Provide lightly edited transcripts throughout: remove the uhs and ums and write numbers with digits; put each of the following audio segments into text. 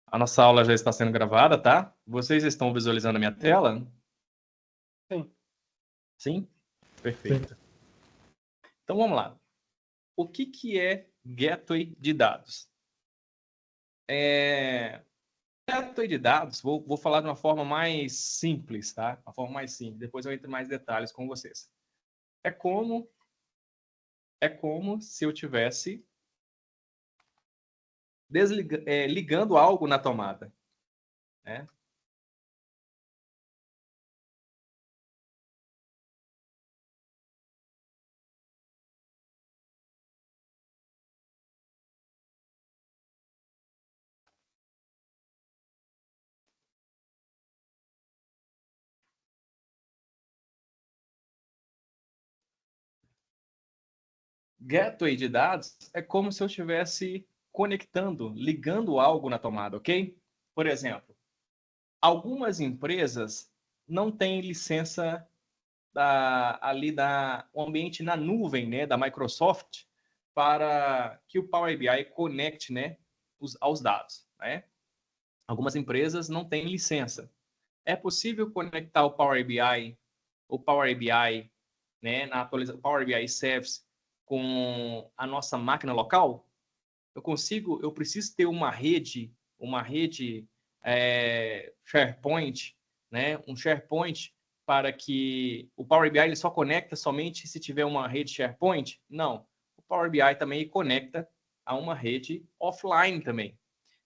A nossa aula já está sendo gravada, tá? Vocês estão visualizando a minha tela? Sim. Sim? Perfeito. Então vamos lá. O que é gateway de dados? Gateway de dados, vou falar de uma forma mais simples, tá? Uma forma mais simples. Depois eu entro em mais detalhes com vocês. É como se eu tivesse ligando algo na tomada, né? Gateway de dados é como se eu estivesse conectando, ligando algo na tomada, ok? Por exemplo, algumas empresas não têm licença o ambiente na nuvem, né, da Microsoft, para que o Power BI conecte, né, aos dados, né? Algumas empresas não têm licença. É possível conectar o Power BI, né, na atualização Power BI Service com a nossa máquina local? Eu preciso ter uma rede SharePoint, né? Um SharePoint para que o Power BI ele só conecta somente se tiver uma rede SharePoint? Não. O Power BI também conecta a uma rede offline também,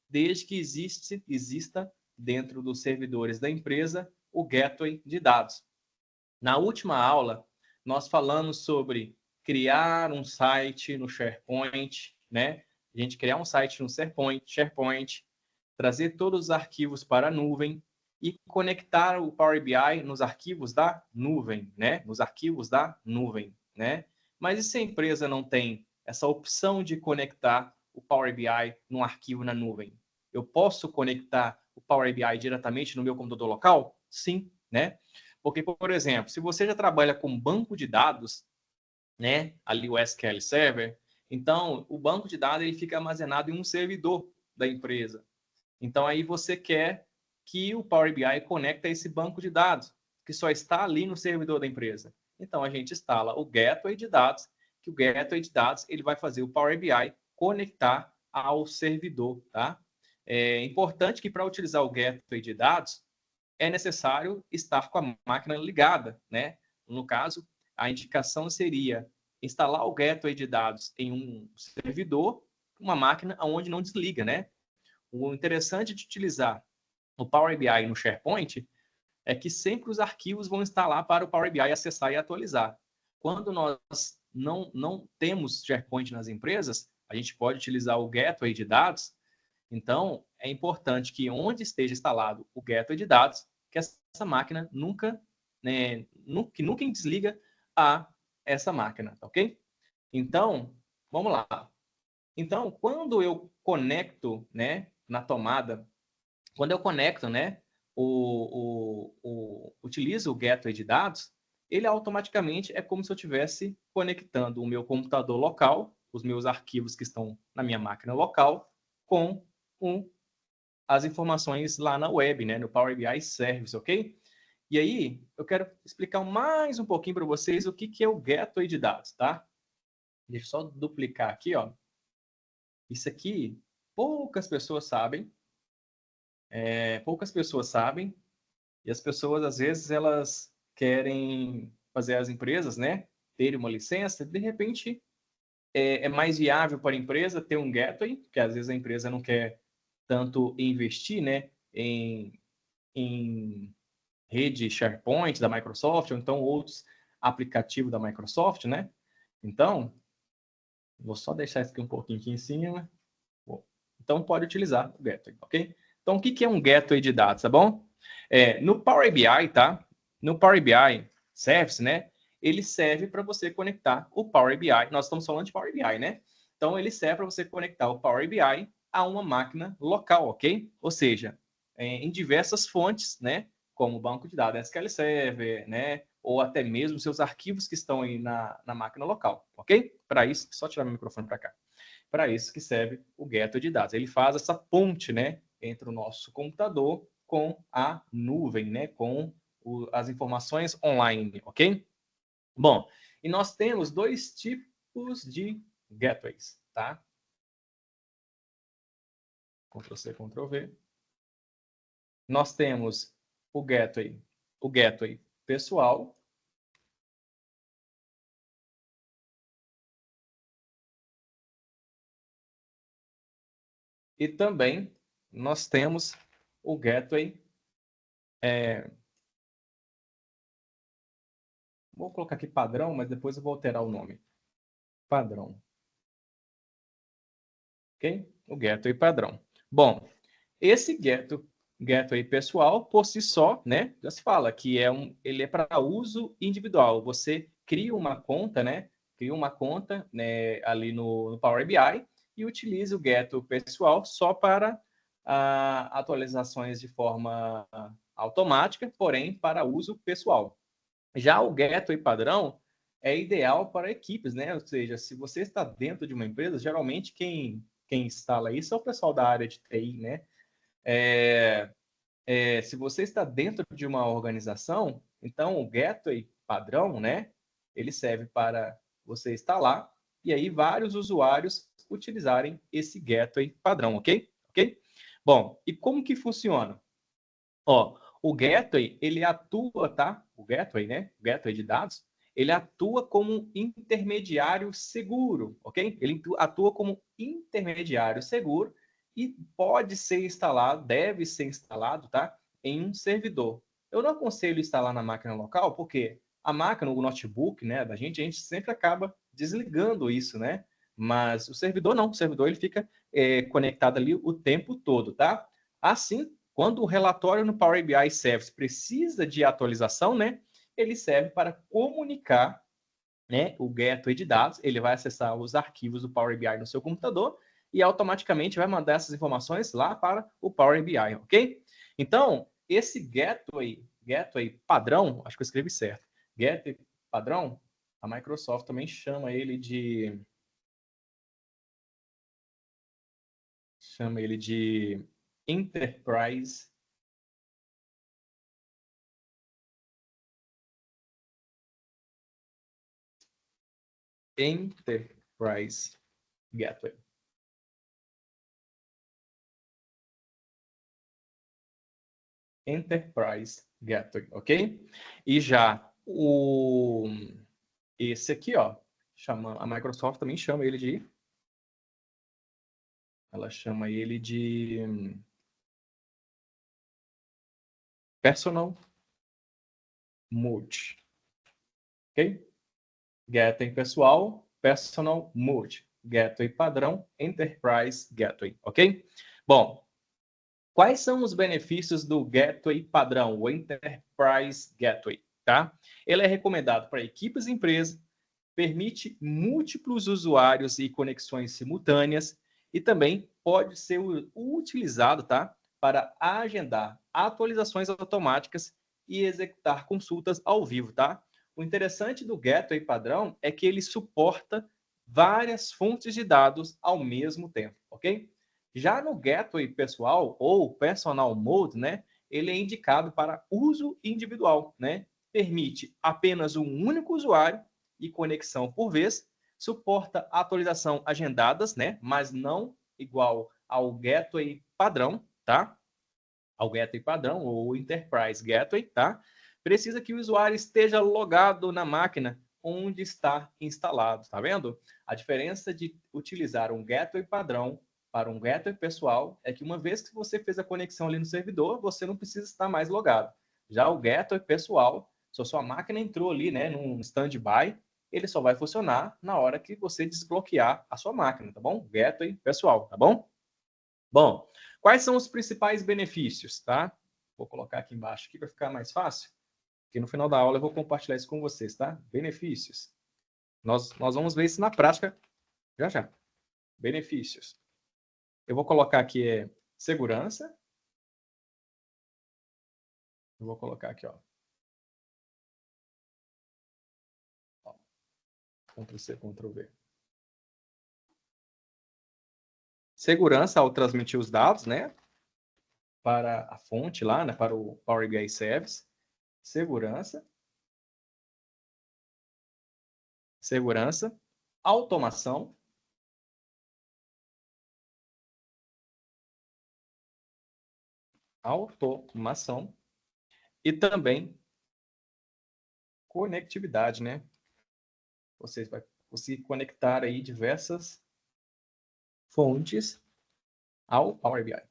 desde que exista dentro dos servidores da empresa o gateway de dados. Na última aula, nós falamos sobre criar um site no SharePoint, né? A gente criar um site no SharePoint, trazer todos os arquivos para a nuvem e conectar o Power BI nos arquivos da nuvem, né? Nos arquivos da nuvem, né? Mas e se a empresa não tem essa opção de conectar o Power BI num arquivo na nuvem? Eu posso conectar o Power BI diretamente no meu computador local? Sim, né? Porque, por exemplo, se você já trabalha com banco de dados, né, ali o SQL Server, então o banco de dados ele fica armazenado em um servidor da empresa. Então aí você quer que o Power BI conecte a esse banco de dados, que só está ali no servidor da empresa. Então a gente instala o Gateway de dados, que o Gateway de dados ele vai fazer o Power BI conectar ao servidor, tá? É importante que para utilizar o Gateway de dados, é necessário estar com a máquina ligada, né? No caso, a indicação seria instalar o gateway de dados em um servidor, uma máquina onde não desliga, né? O interessante de utilizar o Power BI no SharePoint é que sempre os arquivos vão estar lá para o Power BI acessar e atualizar. Quando nós não temos SharePoint nas empresas, a gente pode utilizar o gateway de dados. Então, é importante que onde esteja instalado o gateway de dados, que essa máquina nunca desliga a essa máquina, ok? Então, vamos lá. Então, quando eu conecto, né, na tomada, quando eu conecto, né, utilizo o gateway de dados, ele automaticamente é como se eu estivesse conectando o meu computador local, os meus arquivos que estão na minha máquina local, com as informações lá na web, né, no Power BI Service, ok? E aí, eu quero explicar mais um pouquinho para vocês o que é o gateway de dados, tá? Deixa eu só duplicar aqui, ó. Isso aqui, poucas pessoas sabem, e as pessoas, às vezes, elas querem fazer as empresas, né, terem uma licença, de repente, é mais viável para a empresa ter um gateway, que às vezes a empresa não quer tanto investir, né, em rede SharePoint da Microsoft, ou então outros aplicativos da Microsoft, né? Então, vou só deixar isso aqui um pouquinho aqui em cima. Bom, então, pode utilizar o Gateway, ok? Então, o que é um Gateway de dados, tá bom? No Power BI, tá? No Power BI Service, né? Ele serve para você conectar o Power BI. Nós estamos falando de Power BI, né? Então, ele serve para você conectar o Power BI a uma máquina local, ok? Ou seja, em diversas fontes, né? Como o banco de dados SQL Server, né? Ou até mesmo seus arquivos que estão aí na máquina local, ok? Para isso, só tirar meu microfone para cá. Para isso que serve o gateway de dados. Ele faz essa ponte, né, entre o nosso computador com a nuvem, né? Com as informações online, ok? Bom, e nós temos dois tipos de gateways, tá? Ctrl+C, Ctrl+V. Nós temos o gateway pessoal. E também nós temos o gateway. Vou colocar aqui padrão, mas depois eu vou alterar o nome. Padrão. Ok? O gateway padrão. Bom, esse gateway pessoal, por si só, né? Já se fala que ele é para uso individual. Você cria uma conta, né? Cria uma conta, né, ali no Power BI e utiliza o gateway pessoal só para atualizações de forma automática, porém para uso pessoal. Já o gateway padrão é ideal para equipes, né? Ou seja, se você está dentro de uma empresa, geralmente quem instala isso é o pessoal da área de TI, né? Se você está dentro de uma organização, então o gateway padrão, né? Ele serve para você instalar e aí vários usuários utilizarem esse gateway padrão, ok? Ok? Bom, e como que funciona? Ó, o gateway, ele atua, tá? O gateway, né? O gateway de dados, ele atua como um intermediário seguro, ok? Ele atua como intermediário seguro e pode ser instalado, deve ser instalado, tá? Em um servidor. Eu não aconselho instalar na máquina local, porque a máquina, o notebook, né, da gente, a gente sempre acaba desligando isso, né? Mas o servidor não, o servidor ele fica conectado ali o tempo todo, tá? Assim, quando o relatório no Power BI Service precisa de atualização, né, ele serve para comunicar, né, o gateway de dados, ele vai acessar os arquivos do Power BI no seu computador e automaticamente vai mandar essas informações lá para o Power BI, ok? Então, esse gateway padrão, acho que eu escrevi certo, gateway padrão, a Microsoft também chama ele de Enterprise Gateway. Enterprise Gateway, ok? E já esse aqui, ó, a Microsoft também chama ele de, ela chama ele de Personal Mode, ok? Gateway pessoal, Personal Mode, Gateway padrão, Enterprise Gateway, ok? Bom, quais são os benefícios do Gateway padrão, o Enterprise Gateway, tá? Ele é recomendado para equipes e empresas, permite múltiplos usuários e conexões simultâneas e também pode ser utilizado, tá, para agendar atualizações automáticas e executar consultas ao vivo, tá? O interessante do Gateway padrão é que ele suporta várias fontes de dados ao mesmo tempo, ok? Já no Gateway pessoal ou Personal Mode, né, ele é indicado para uso individual, né? Permite apenas um único usuário e conexão por vez, suporta atualização agendadas, né? Mas não igual ao Gateway padrão, tá? Ao Gateway padrão ou Enterprise Gateway, tá? Precisa que o usuário esteja logado na máquina onde está instalado, tá vendo? A diferença de utilizar um Gateway padrão para um Gateway pessoal é que uma vez que você fez a conexão ali no servidor, você não precisa estar mais logado. Já o Gateway pessoal, se a sua máquina entrou ali, né, num standby, ele só vai funcionar na hora que você desbloquear a sua máquina, tá bom? Gateway pessoal, tá bom? Bom, quais são os principais benefícios, tá? Vou colocar aqui embaixo aqui para ficar mais fácil, porque no final da aula eu vou compartilhar isso com vocês, tá? Benefícios. Nós vamos ver isso na prática já já. Benefícios. Eu vou colocar aqui segurança. Eu vou colocar aqui, ó. Ctrl+C, Ctrl+V. Segurança ao transmitir os dados, né? para a fonte lá, né, para o Power BI Service, segurança, automação, e também conectividade, né? Você vai conseguir conectar aí diversas fontes ao Power BI.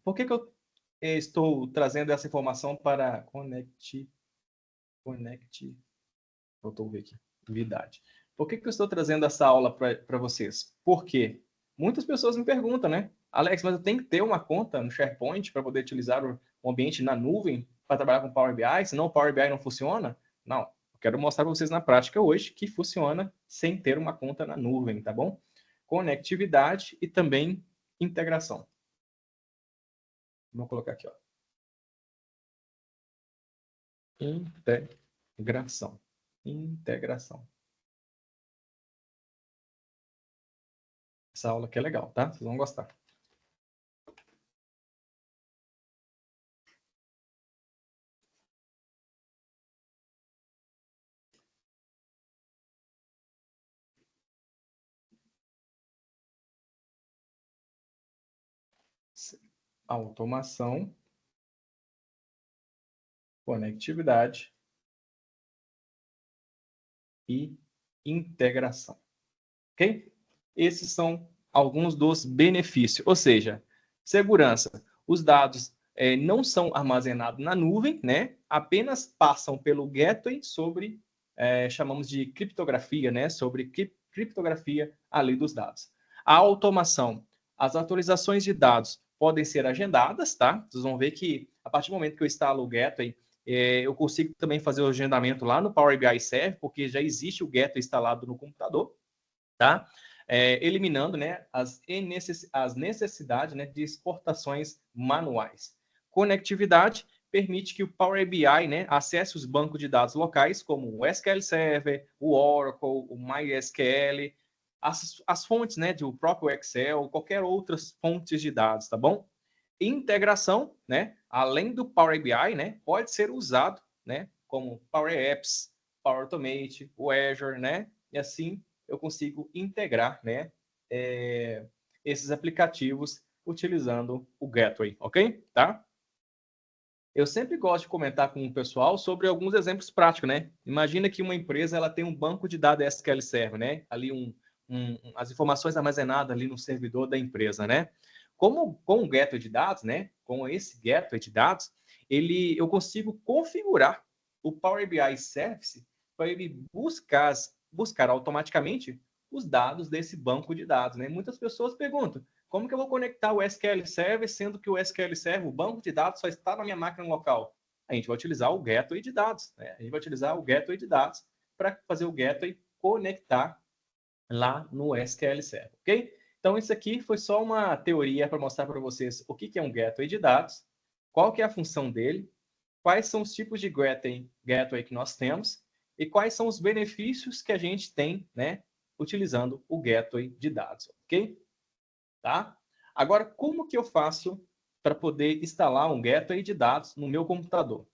Por que eu estou trazendo essa informação para conectividade? Por que eu estou trazendo essa aula para vocês? Porque muitas pessoas me perguntam, né? Alex, mas eu tenho que ter uma conta no SharePoint para poder utilizar o ambiente na nuvem para trabalhar com Power BI, senão o Power BI não funciona? Não, eu quero mostrar para vocês na prática hoje que funciona sem ter uma conta na nuvem, tá bom? Conectividade e também integração. Vou colocar aqui, ó. Integração. Essa aula aqui é legal, tá? Vocês vão gostar. Automação, conectividade e integração. Ok? Esses são alguns dos benefícios. Ou seja, segurança. Os dados não são armazenados na nuvem, né? Apenas passam pelo gateway sobre, chamamos de criptografia, né? Sobre criptografia ali dos dados. A automação. As atualizações de dados podem ser agendadas, tá? Vocês vão ver que a partir do momento que eu instalo o gateway, eu consigo também fazer o agendamento lá no Power BI Server, porque já existe o gateway instalado no computador, tá? Eliminando, né, as necessidades, né, de exportações manuais. Conectividade permite que o Power BI, né, acesse os bancos de dados locais, como o SQL Server, o Oracle, o MySQL, as fontes, né, do próprio Excel, qualquer outras fontes de dados, tá bom? Integração, né, além do Power BI, né, pode ser usado, né, como Power Apps, Power Automate, o Azure, né, e assim eu consigo integrar, né, esses aplicativos utilizando o Gateway, ok? Tá? Eu sempre gosto de comentar com o pessoal sobre alguns exemplos práticos, né? Imagina que uma empresa ela tem um banco de dados SQL Server, né? Ali as informações armazenadas ali no servidor da empresa, né? Com o gateway de dados, né? Com esse gateway de dados, eu consigo configurar o Power BI Service para ele buscar automaticamente os dados desse banco de dados, né? Muitas pessoas perguntam: como que eu vou conectar o SQL Server, sendo que o SQL Server, o banco de dados, só está na minha máquina local? A gente vai utilizar o gateway de dados, né? A gente vai utilizar o gateway de dados para fazer o gateway conectar lá no SQL Server, ok? Então, isso aqui foi só uma teoria para mostrar para vocês o que é um gateway de dados, qual que é a função dele, quais são os tipos de gateway que nós temos e quais são os benefícios que a gente tem, né, utilizando o gateway de dados, ok? Tá? Agora, como que eu faço para poder instalar um gateway de dados no meu computador?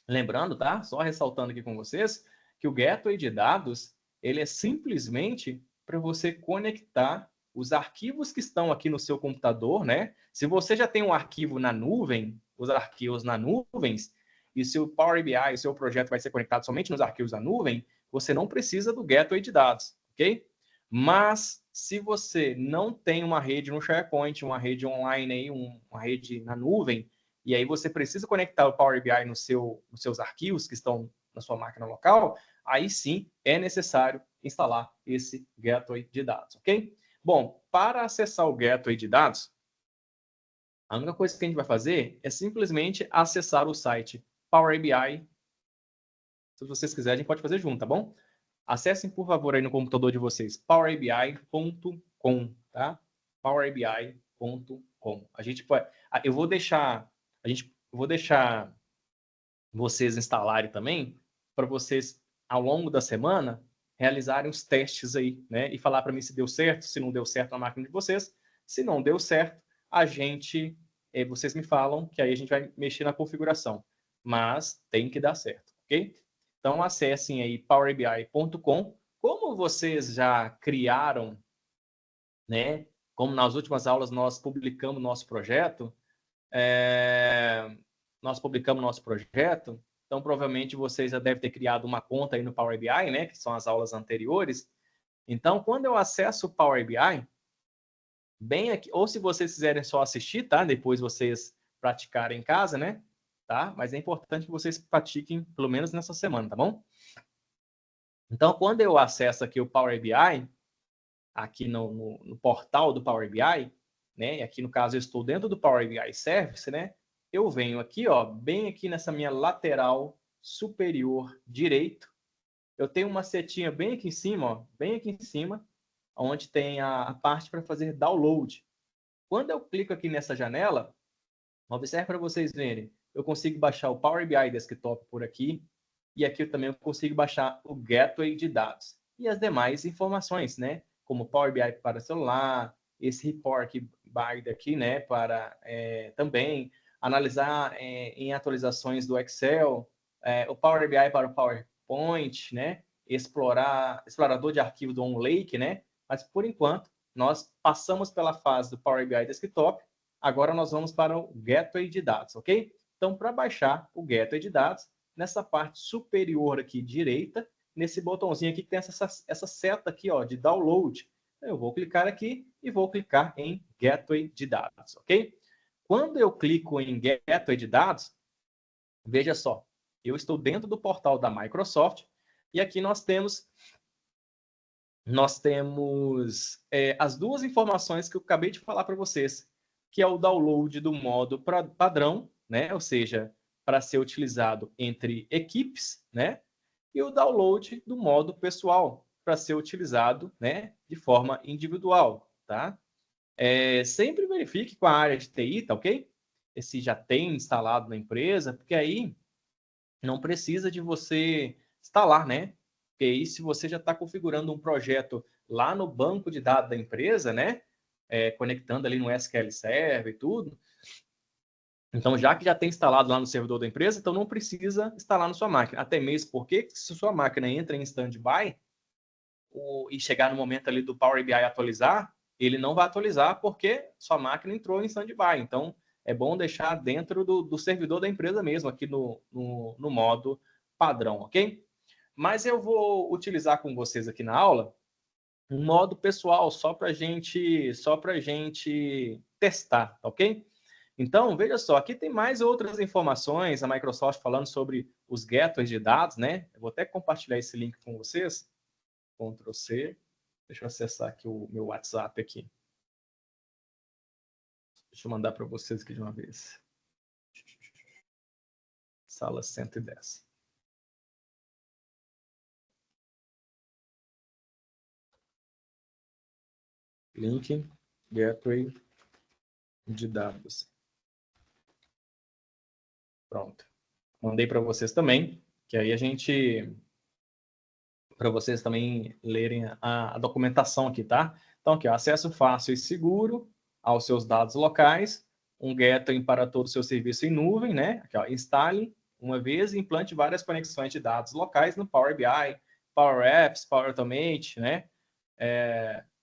Lembrando, tá? Só ressaltando aqui com vocês que o gateway de dados ele é simplesmente para você conectar os arquivos que estão aqui no seu computador, né? Se você já tem um arquivo na nuvem, os arquivos na nuvens, e se o Power BI, o seu projeto vai ser conectado somente nos arquivos da nuvem, você não precisa do gateway de dados, ok? Mas se você não tem uma rede no SharePoint, uma rede online aí, uma rede na nuvem, e aí você precisa conectar o Power BI nos seus arquivos que estão na sua máquina local, aí sim é necessário instalar esse gateway de dados, ok? Bom, para acessar o gateway de dados, a única coisa que a gente vai fazer é simplesmente acessar o site Power BI. Se vocês quiserem, a gente pode fazer junto, tá bom? Acessem, por favor, aí no computador de vocês, powerbi.com, tá? powerbi.com. Eu vou deixar vocês instalarem também para vocês ao longo da semana realizarem os testes aí, né? E falar para mim se deu certo, se não deu certo na máquina de vocês. Se não deu certo, vocês me falam que aí a gente vai mexer na configuração. Mas tem que dar certo, ok? Então, acessem aí powerbi.com. Como vocês já criaram, né? Como nas últimas aulas nós publicamos nosso projeto, então provavelmente vocês já devem ter criado uma conta aí no Power BI, né? Que são as aulas anteriores. Então, quando eu acesso o Power BI, bem aqui, ou se vocês quiserem só assistir, tá? Depois vocês praticarem em casa, né? Tá? Mas é importante que vocês pratiquem pelo menos nessa semana, tá bom? Então, quando eu acesso aqui o Power BI, aqui no portal do Power BI, né? E aqui no caso eu estou dentro do Power BI Service, né? Eu venho aqui, ó, bem aqui nessa minha lateral superior direito, eu tenho uma setinha bem aqui em cima, ó, bem aqui em cima, onde tem a parte para fazer download. Quando eu clico aqui nessa janela, observe para vocês verem, eu consigo baixar o Power BI Desktop por aqui, e aqui eu também consigo baixar o Gateway de dados e as demais informações, né? Como Power BI para celular, esse report by daqui, né? Para também analisar em atualizações do Excel, o Power BI para o PowerPoint, né? Explorador de arquivo do OnLake, né? Mas por enquanto nós passamos pela fase do Power BI Desktop. Agora nós vamos para o Gateway de dados, ok? Então, para baixar o Gateway de dados, nessa parte superior aqui direita, nesse botãozinho aqui que tem essa seta aqui, ó, de download. Eu vou clicar aqui e vou clicar em Gateway de dados, ok? Quando eu clico em Gateway de dados, veja só, eu estou dentro do portal da Microsoft e aqui nós temos as duas informações que eu acabei de falar para vocês, que é o download do modo padrão, né? Ou seja, para ser utilizado entre equipes, né? E o download do modo pessoal, para ser utilizado, né, de forma individual, tá? Sempre verifique com a área de TI, tá ok? Se já tem instalado na empresa, porque aí não precisa de você instalar, né? Porque aí, se você já está configurando um projeto lá no banco de dados da empresa, né? Conectando ali no SQL Server e tudo. Então, já que já tem instalado lá no servidor da empresa, então não precisa instalar na sua máquina. Até mesmo porque, se sua máquina entra em stand-by e chegar no momento ali do Power BI atualizar, ele não vai atualizar porque sua máquina entrou em stand-by. Então, é bom deixar dentro do servidor da empresa mesmo, aqui no modo padrão, ok? Mas eu vou utilizar com vocês aqui na aula um modo pessoal, só para gente testar, ok? Então, veja só, aqui tem mais outras informações, a Microsoft falando sobre os gateways de dados, né? Eu vou até compartilhar esse link com vocês. Ctrl C. Deixa eu acessar aqui o meu WhatsApp aqui. Deixa eu mandar para vocês aqui de uma vez. Sala 110. Link, gateway de dados. Pronto. Mandei para vocês também, que aí para vocês também lerem a documentação aqui, tá? Então, aqui, ó, acesso fácil e seguro aos seus dados locais, um gateway para todo o seu serviço em nuvem, né? Aqui, ó, instale uma vez e implante várias conexões de dados locais no Power BI, Power Apps, Power Automate, né?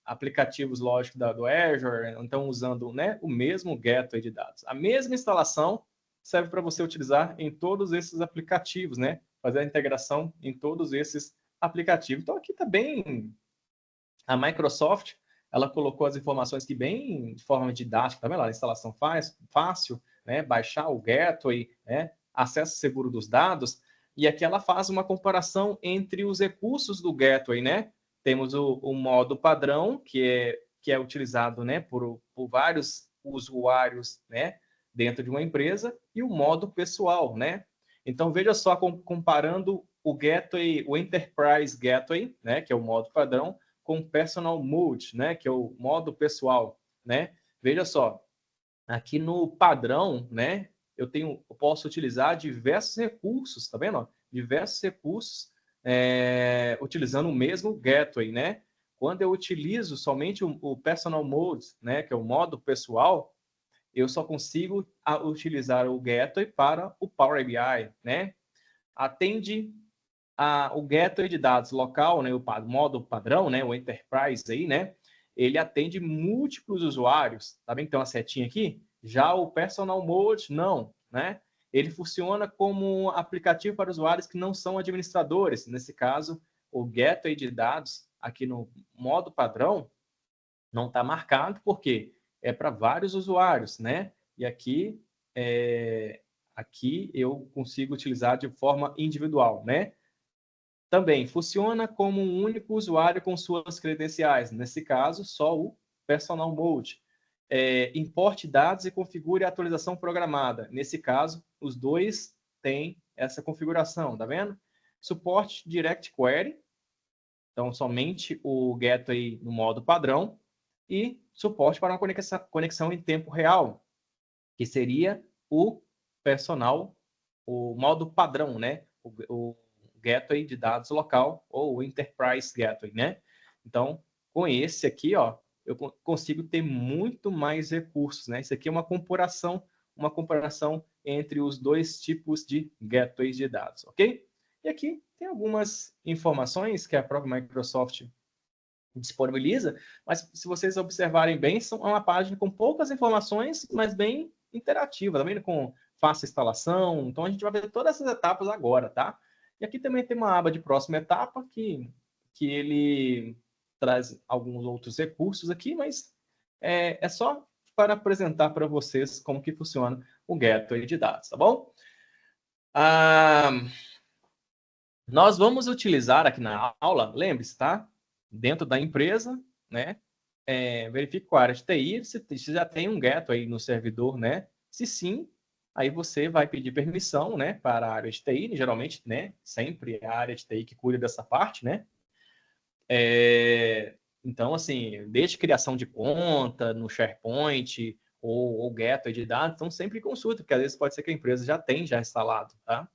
Aplicativos, lógico, do Azure, então usando, né, o mesmo gateway de dados. A mesma instalação serve para você utilizar em todos esses aplicativos, né? Fazer a integração em todos esses aplicativos. Então, aqui está bem... A Microsoft, ela colocou as informações aqui bem de forma didática, tá vendo? A instalação fácil, né? Baixar o gateway, né? Acesso seguro dos dados. E aqui ela faz uma comparação entre os recursos do gateway, né? Temos o modo padrão, que é utilizado, né, por vários usuários, né, dentro de uma empresa, e o modo pessoal, né? Então, veja só, comparando o gateway, o Enterprise Gateway, né, que é o modo padrão, com o Personal Mode, né, que é o modo pessoal, né? Veja só, aqui no padrão, né, eu posso utilizar diversos recursos, tá vendo? Diversos recursos utilizando o mesmo gateway, né? Quando eu utilizo somente o Personal Mode, né, que é o modo pessoal, eu só consigo utilizar o Gateway para o Power BI, né? Atende o Gateway de dados local, né? O modo padrão, né? O Enterprise aí, né? Ele atende múltiplos usuários, tá bem? Então a setinha aqui. Já o Personal Mode, não, né? Ele funciona como um aplicativo para usuários que não são administradores. Nesse caso, o Gateway de dados aqui no modo padrão não está marcado, porque é para vários usuários, né? E aqui, aqui eu consigo utilizar de forma individual, né? Também funciona como um único usuário com suas credenciais. Nesse caso, só o Personal Mode. Importe dados e configure a atualização programada. Nesse caso, os dois têm essa configuração, tá vendo? Suporte Direct Query. Então, somente o Gateway no modo padrão. E suporte para uma conexão em tempo real, que seria o personal, o modo padrão, né? O Gateway de dados local ou o Enterprise Gateway, né? Então, com esse aqui, ó, eu consigo ter muito mais recursos, né? Isso aqui é uma comparação entre os dois tipos de gateways de dados, ok? E aqui tem algumas informações que a própria Microsoft disponibiliza, mas se vocês observarem bem, é uma página com poucas informações, mas bem interativa, tá vendo? Com fácil instalação. Então a gente vai ver todas essas etapas agora, tá? E aqui também tem uma aba de próxima etapa que ele traz alguns outros recursos aqui, mas é só para apresentar para vocês como que funciona o Gateway de dados, tá bom? Nós vamos utilizar aqui na aula, lembre-se, tá? Dentro da empresa, né? Verifique com a área de TI se já tem um gateway no servidor, né? Se sim, aí você vai pedir permissão, né, para a área de TI, geralmente, né? Sempre é a área de TI que cuida dessa parte, né? Então, assim, desde criação de conta no SharePoint ou gateway de dados, então sempre consulta, porque às vezes pode ser que a empresa já tenha instalado, tá?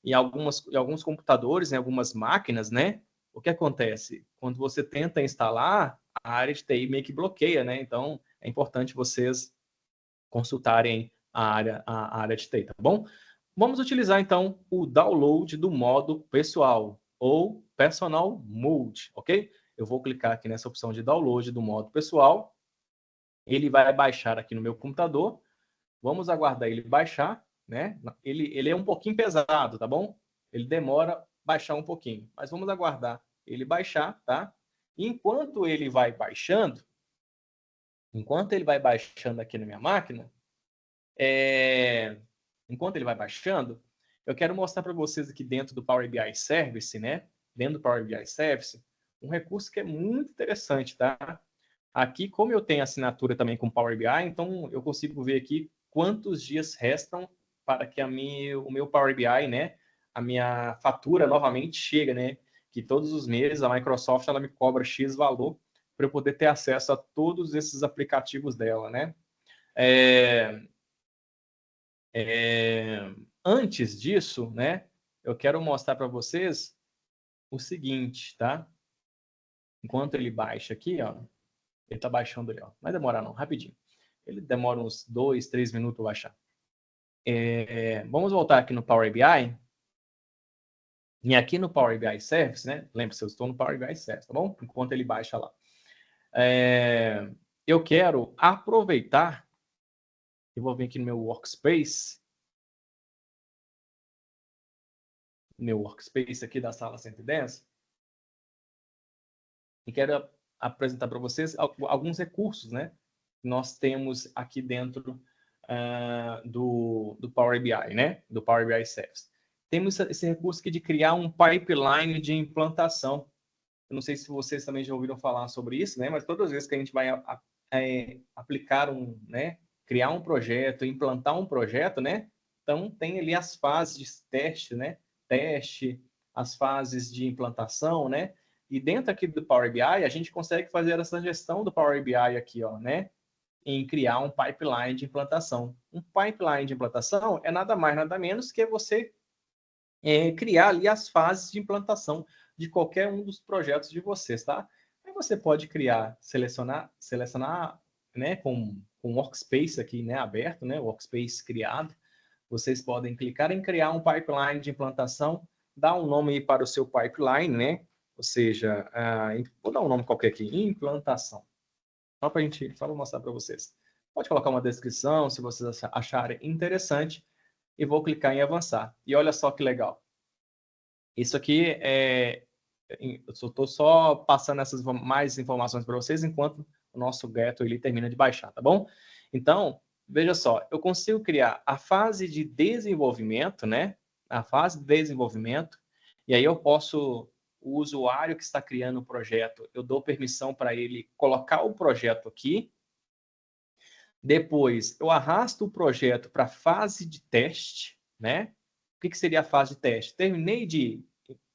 Em alguns computadores, em algumas máquinas, né? O que acontece? Quando você tenta instalar, a área de TI meio que bloqueia, né? Então, é importante vocês consultarem a área de TI, tá bom? Vamos utilizar, então, o download do modo pessoal, ou Personal Mode, ok? Eu vou clicar aqui nessa opção de download do modo pessoal. Ele vai baixar aqui no meu computador. Vamos aguardar ele baixar, né? Ele é um pouquinho pesado, tá bom? Ele demora baixar um pouquinho, mas vamos aguardar ele baixar, tá? E enquanto ele vai baixando aqui na minha máquina, enquanto ele vai baixando, eu quero mostrar para vocês aqui dentro do Power BI Service, né? Dentro do Power BI Service, um recurso que é muito interessante, tá? Aqui, como eu tenho assinatura também com Power BI, então eu consigo ver aqui quantos dias restam para que o meu Power BI, né, a minha fatura novamente chega, né, que todos os meses a Microsoft ela me cobra X valor para eu poder ter acesso a todos esses aplicativos dela, né? Antes disso, né, eu quero mostrar para vocês o seguinte, tá? Enquanto ele baixa aqui, ó, ele está baixando ali, ó. Não vai demorar não, rapidinho. Ele demora uns 2, 3 minutos para baixar. Vamos voltar aqui no Power BI. E aqui no Power BI Service, né? Lembre-se, eu estou no Power BI Service, tá bom? Enquanto ele baixa lá. Eu quero aproveitar. Eu vou vir aqui no meu Workspace. Meu Workspace aqui da sala 110. E quero apresentar para vocês alguns recursos, né? Que nós temos aqui dentro do Power BI, né? Do Power BI Service. Temos esse recurso aqui de criar um pipeline de implantação. Eu não sei se vocês também já ouviram falar sobre isso, né? Mas todas as vezes que a gente vai aplicar né? Criar um projeto, implantar um projeto, né? Então tem ali as fases de teste, né? Teste, as fases de implantação, né? E dentro aqui do Power BI, a gente consegue fazer essa gestão do Power BI aqui, ó, né? Em criar um pipeline de implantação. Um pipeline de implantação é nada mais, nada menos que você criar ali as fases de implantação de qualquer um dos projetos de vocês, tá? Aí você pode criar, selecionar, né, com com o Workspace aqui, né, aberto, né, o Workspace criado, vocês podem clicar em criar um pipeline de implantação, dar um nome para o seu pipeline, né? Ou seja, vou dar um nome qualquer aqui, implantação. Só para mostrar para vocês. Pode colocar uma descrição, se vocês acharem interessante, e vou clicar em avançar. E olha só que legal. Isso aqui eu estou só passando essas mais informações para vocês enquanto o nosso Ghetto ele termina de baixar, tá bom? Então, veja só, eu consigo criar a fase de desenvolvimento, né? A fase de desenvolvimento, e aí eu posso, o usuário que está criando o projeto, eu dou permissão para ele colocar o projeto aqui. Depois, eu arrasto o projeto para a fase de teste, né? O que seria a fase de teste? Terminei de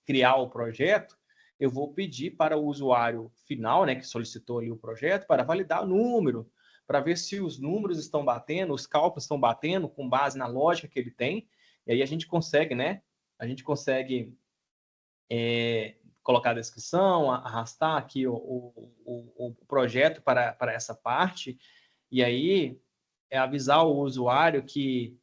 criar o projeto, eu vou pedir para o usuário final, né, que solicitou ali o projeto, para validar o número, para ver se os números estão batendo, os cálculos estão batendo com base na lógica que ele tem. E aí a gente consegue, né? A gente consegue colocar a descrição, arrastar aqui o projeto para essa parte, e aí avisar o usuário que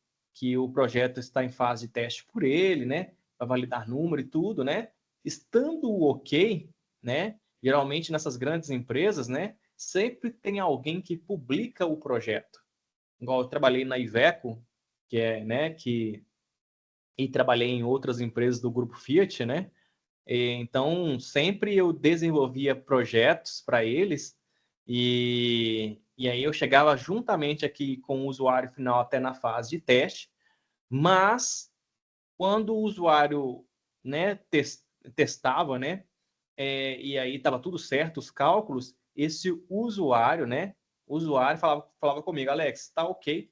o projeto está em fase de teste por ele, né? Para validar número e tudo, né? Estando ok, né? Geralmente nessas grandes empresas, né? Sempre tem alguém que publica o projeto. Igual eu trabalhei na Iveco, que é, né? E trabalhei em outras empresas do grupo Fiat, né? Então, sempre eu desenvolvia projetos para eles e aí eu chegava juntamente aqui com o usuário final até na fase de teste, mas quando o usuário, né, testava, né, e aí estava tudo certo, os cálculos, esse usuário, né, falava comigo, Alex, está ok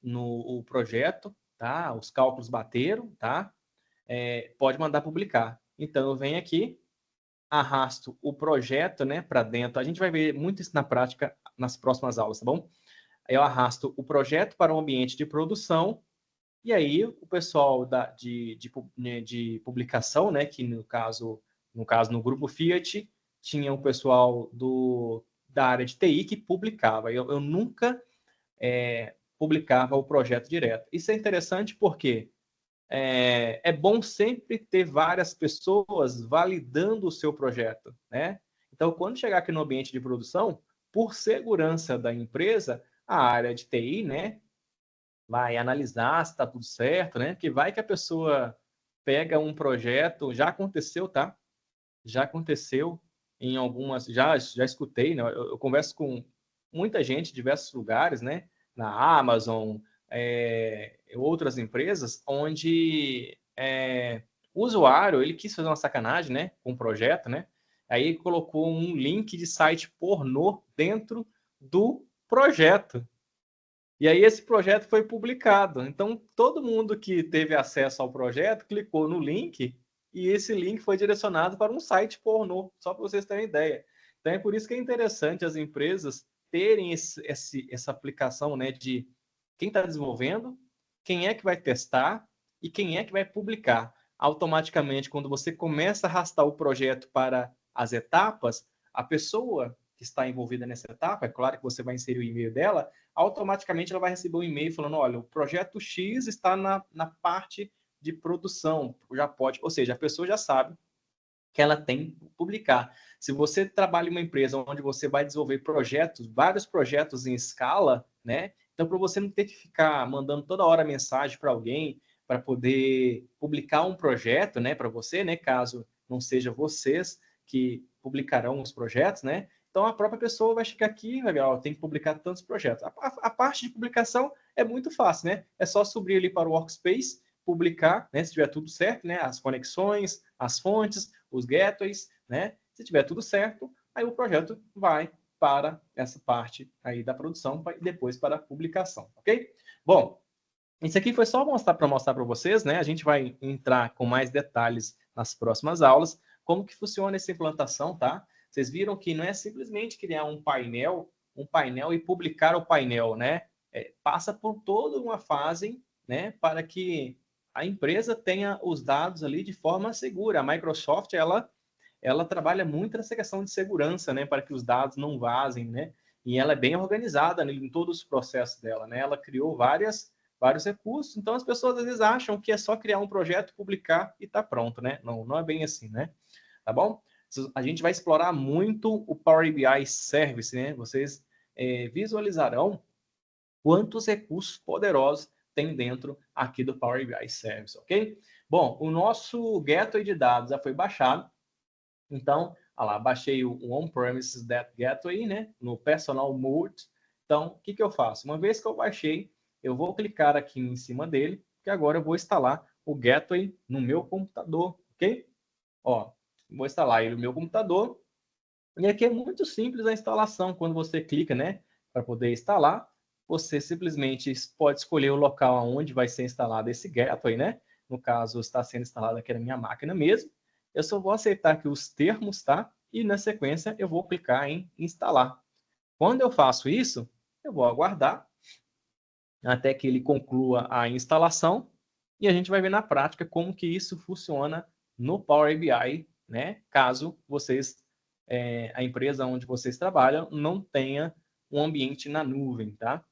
no o projeto, tá? Os cálculos bateram, tá? Pode mandar publicar. Então, eu venho aqui, arrasto o projeto, né, para dentro. A gente vai ver muito isso na prática nas próximas aulas, tá bom? Eu arrasto o projeto para o ambiente de produção e aí o pessoal de publicação, né, que no caso no grupo Fiat, tinha o pessoal da área de TI que publicava. Eu nunca publicava o projeto direto. Isso é interessante porque é bom sempre ter várias pessoas validando o seu projeto, né? Então, quando chegar aqui no ambiente de produção, por segurança da empresa, a área de TI, né, vai analisar se está tudo certo, né? Que vai que a pessoa pega um projeto, já aconteceu, tá? Já aconteceu em algumas, já escutei, né? Eu converso com muita gente em diversos lugares, né? Na Amazon, outras empresas, onde o usuário ele quis fazer uma sacanagem, né? Com o projeto, né? Aí colocou um link de site pornô dentro do projeto. E aí esse projeto foi publicado. Então, todo mundo que teve acesso ao projeto clicou no link e esse link foi direcionado para um site pornô, só para vocês terem ideia. Então, é por isso que é interessante as empresas terem essa aplicação, né, de quem está desenvolvendo, quem é que vai testar e quem é que vai publicar. Automaticamente, quando você começa a arrastar o projeto para as etapas, a pessoa que está envolvida nessa etapa, é claro que você vai inserir o e-mail dela, automaticamente ela vai receber um e-mail falando, olha, o projeto X está na parte de produção, já pode, ou seja, a pessoa já sabe que ela tem que publicar. Se você trabalha em uma empresa onde você vai desenvolver projetos, vários projetos em escala, né? Então, para você não ter que ficar mandando toda hora mensagem para alguém para poder publicar um projeto, né, para você, né, caso não seja vocês que publicarão os projetos, né? Então, a própria pessoa vai chegar aqui e vai ver, ó, tem que publicar tantos projetos. A parte de publicação é muito fácil, né? É só subir ali para o Workspace, publicar, né? Se tiver tudo certo, né? As conexões, as fontes, os gateways, né? Se tiver tudo certo, aí o projeto vai para essa parte aí da produção e depois para a publicação, ok? Bom, isso aqui foi só para mostrar para vocês, né? A gente vai entrar com mais detalhes nas próximas aulas, como que funciona essa implantação, tá? Vocês viram que não é simplesmente criar um painel e publicar o painel, né? Passa por toda uma fase, né? Para que a empresa tenha os dados ali de forma segura. A Microsoft, ela trabalha muito nessa questão de segurança, né? Para que os dados não vazem, né? E ela é bem organizada em todos os processos dela, né? Ela criou vários recursos, então as pessoas às vezes acham que é só criar um projeto, publicar e tá pronto, né? Não, não é bem assim, né? Tá bom? A gente vai explorar muito o Power BI Service, né? Vocês visualizarão quantos recursos poderosos tem dentro aqui do Power BI Service, ok? Bom, o nosso gateway de dados já foi baixado, então, olha lá, baixei o On-Premises Gateway, né, no Personal Mode. Então, o que eu faço? Uma vez que eu baixei, eu vou clicar aqui em cima dele, que agora eu vou instalar o Gateway no meu computador, ok? Ó, vou instalar ele no meu computador. E aqui é muito simples a instalação. Quando você clica, né, para poder instalar, você simplesmente pode escolher o local onde vai ser instalado esse gateway, né? No caso, está sendo instalado aqui na minha máquina mesmo. Eu só vou aceitar aqui os termos, tá? E na sequência eu vou clicar em instalar. Quando eu faço isso, eu vou aguardar até que ele conclua a instalação e a gente vai ver na prática como que isso funciona no Power BI, né? Caso vocês, a empresa onde vocês trabalham, não tenha um ambiente na nuvem, tá?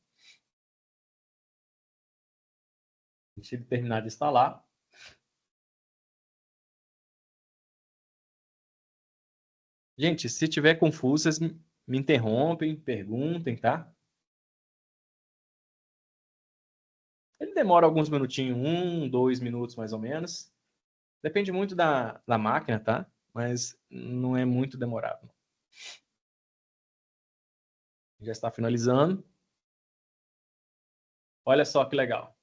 Deixa ele terminar de instalar. Gente, se tiver confuso, vocês me interrompem, perguntem, tá? Ele demora alguns minutinhos, 1, 2 minutos mais ou menos. Depende muito da máquina, tá? Mas não é muito demorado. Já está finalizando. Olha só que legal.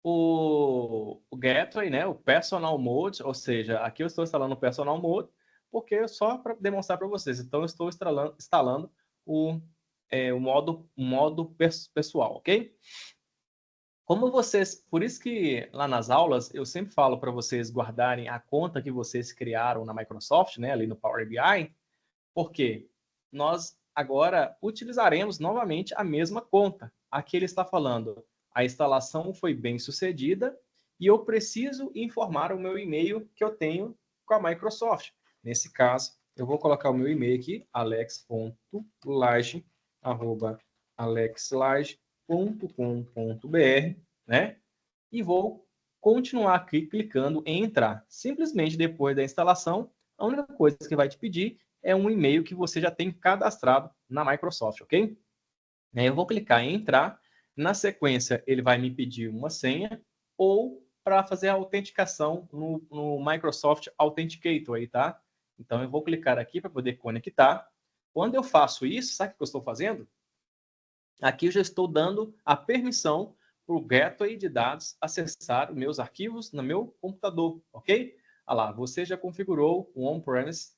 O Gateway, né, o Personal Mode, ou seja, aqui eu estou instalando o Personal Mode, porque só para demonstrar para vocês. Então, eu estou instalando o modo pessoal, ok? Como vocês, por isso que lá nas aulas eu sempre falo para vocês guardarem a conta que vocês criaram na Microsoft, né, ali no Power BI, porque nós agora utilizaremos novamente a mesma conta. Aqui ele está falando, a instalação foi bem sucedida e eu preciso informar o meu e-mail que eu tenho com a Microsoft. Nesse caso, eu vou colocar o meu e-mail aqui, alex.lage@alexlage.com.br, né? E vou continuar aqui clicando em entrar. Simplesmente depois da instalação, a única coisa que vai te pedir é um e-mail que você já tem cadastrado na Microsoft, ok? Aí eu vou clicar em entrar. Na sequência, ele vai me pedir uma senha ou para fazer a autenticação no Microsoft Authenticator aí, tá? Então eu vou clicar aqui para poder conectar. Quando eu faço isso, sabe o que eu estou fazendo? Aqui eu já estou dando a permissão para o gateway de dados acessar os meus arquivos no meu computador, ok? Olha lá, você já configurou o On-Premise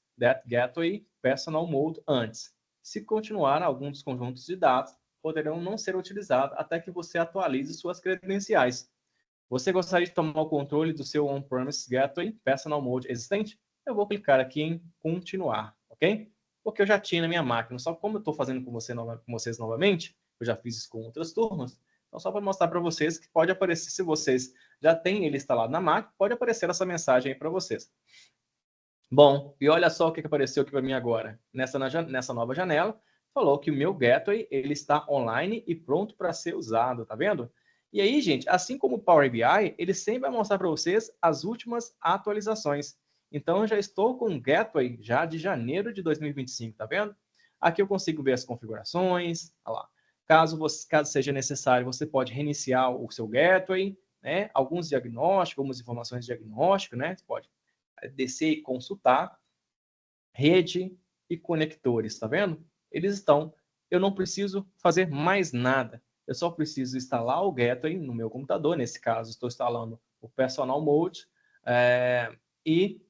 Gateway Personal Mode antes. Se continuar, alguns dos conjuntos de dados poderão não ser utilizados até que você atualize suas credenciais. Você gostaria de tomar o controle do seu On-Premise Gateway Personal Mode existente? Eu vou clicar aqui em continuar, ok? Porque eu já tinha na minha máquina, só como eu estou fazendo com vocês novamente, eu já fiz isso com outras turmas, então só para mostrar para vocês que pode aparecer, se vocês já têm ele instalado na máquina, pode aparecer essa mensagem aí para vocês. Bom, e olha só o que apareceu aqui para mim agora. Nessa nova janela, falou que o meu gateway ele está online e pronto para ser usado, tá vendo? E aí, gente, assim como o Power BI, ele sempre vai mostrar para vocês as últimas atualizações. Então, eu já estou com o gateway já de janeiro de 2025, tá vendo? Aqui eu consigo ver as configurações, olha lá. Caso seja necessário, você pode reiniciar o seu gateway, né? Alguns diagnósticos, algumas informações de diagnóstico, né? Você pode descer e consultar, rede e conectores, tá vendo? Eles estão, eu não preciso fazer mais nada, eu só preciso instalar o gateway no meu computador, nesse caso estou instalando o Personal Mode, e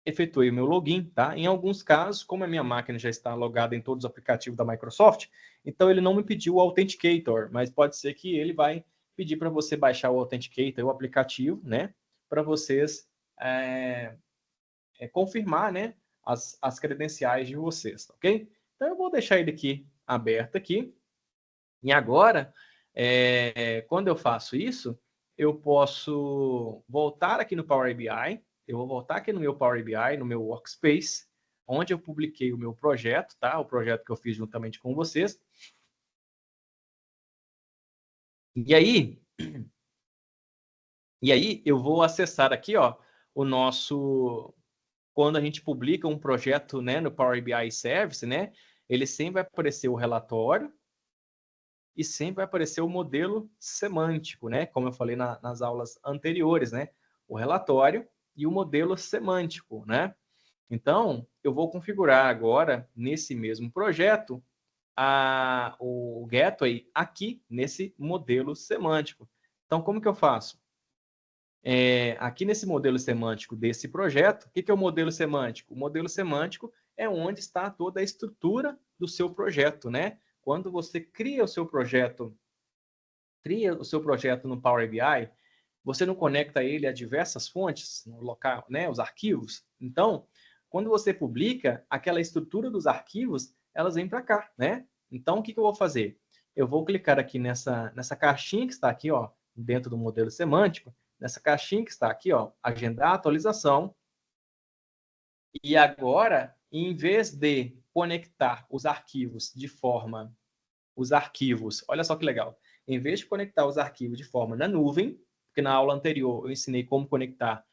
efetuei o meu login, tá? Em alguns casos, como a minha máquina já está logada em todos os aplicativos da Microsoft, então ele não me pediu o Authenticator, mas pode ser que ele vai pedir para você baixar o Authenticator, o aplicativo, né? Para vocês confirmar, né, as credenciais de vocês, ok? Então eu vou deixar ele aqui aberto aqui. E agora, quando eu faço isso, eu posso voltar aqui no Power BI. Eu vou voltar aqui no meu Power BI, no meu Workspace. onde eu publiquei o meu projeto, tá? O projeto que eu fiz juntamente com vocês. E aí eu vou acessar aqui, ó, o nosso... Quando a gente publica um projeto, né, no Power BI Service, né, ele sempre vai aparecer o relatório e sempre vai aparecer o modelo semântico, né, como eu falei nas aulas anteriores, né, o relatório e o modelo semântico, né. Então, eu vou configurar agora, nesse mesmo projeto, o gateway aqui nesse modelo semântico. Então, como que eu faço? Aqui nesse modelo semântico desse projeto, o que é o modelo semântico? O modelo semântico é onde está toda a estrutura do seu projeto, né? Quando você cria o seu projeto no Power BI, você não conecta ele a diversas fontes no local, né? Os arquivos. Então, quando você publica, aquela estrutura dos arquivos, elas vêm para cá, né? Então, o que eu vou fazer? Eu vou clicar aqui nessa caixinha que está aqui, ó, dentro do modelo semântico, nessa caixinha que está aqui, ó, agendar a atualização. E agora, em vez de conectar os arquivos olha só que legal. Em vez de conectar os arquivos de forma na nuvem, porque na aula anterior eu ensinei como conectar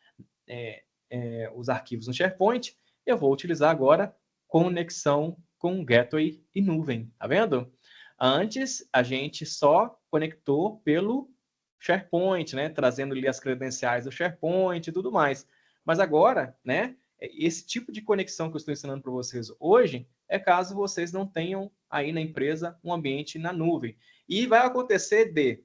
os arquivos no SharePoint, eu vou utilizar agora conexão com Gateway e nuvem, tá vendo? Antes, a gente só conectou pelo SharePoint, né? Trazendo ali as credenciais do SharePoint e tudo mais. Mas agora, né? Esse tipo de conexão que eu estou ensinando para vocês hoje é caso vocês não tenham aí na empresa um ambiente na nuvem. E vai acontecer de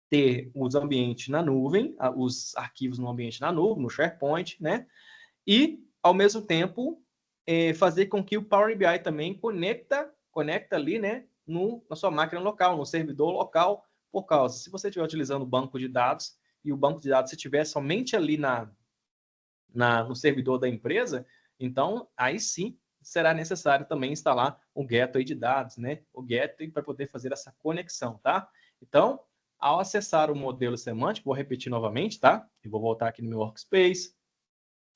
ter os ambientes na nuvem, os arquivos no ambiente na nuvem, no SharePoint, né? E, ao mesmo tempo, fazer com que o Power BI também conecta ali, né, na sua máquina local, no servidor local, por causa, se você estiver utilizando o banco de dados e o banco de dados estiver somente ali no servidor da empresa, então, aí sim, será necessário também instalar um gateway de dados, né? O gateway para poder fazer essa conexão, tá? Então, ao acessar o modelo semântico, vou repetir novamente, tá? Eu vou voltar aqui no meu workspace,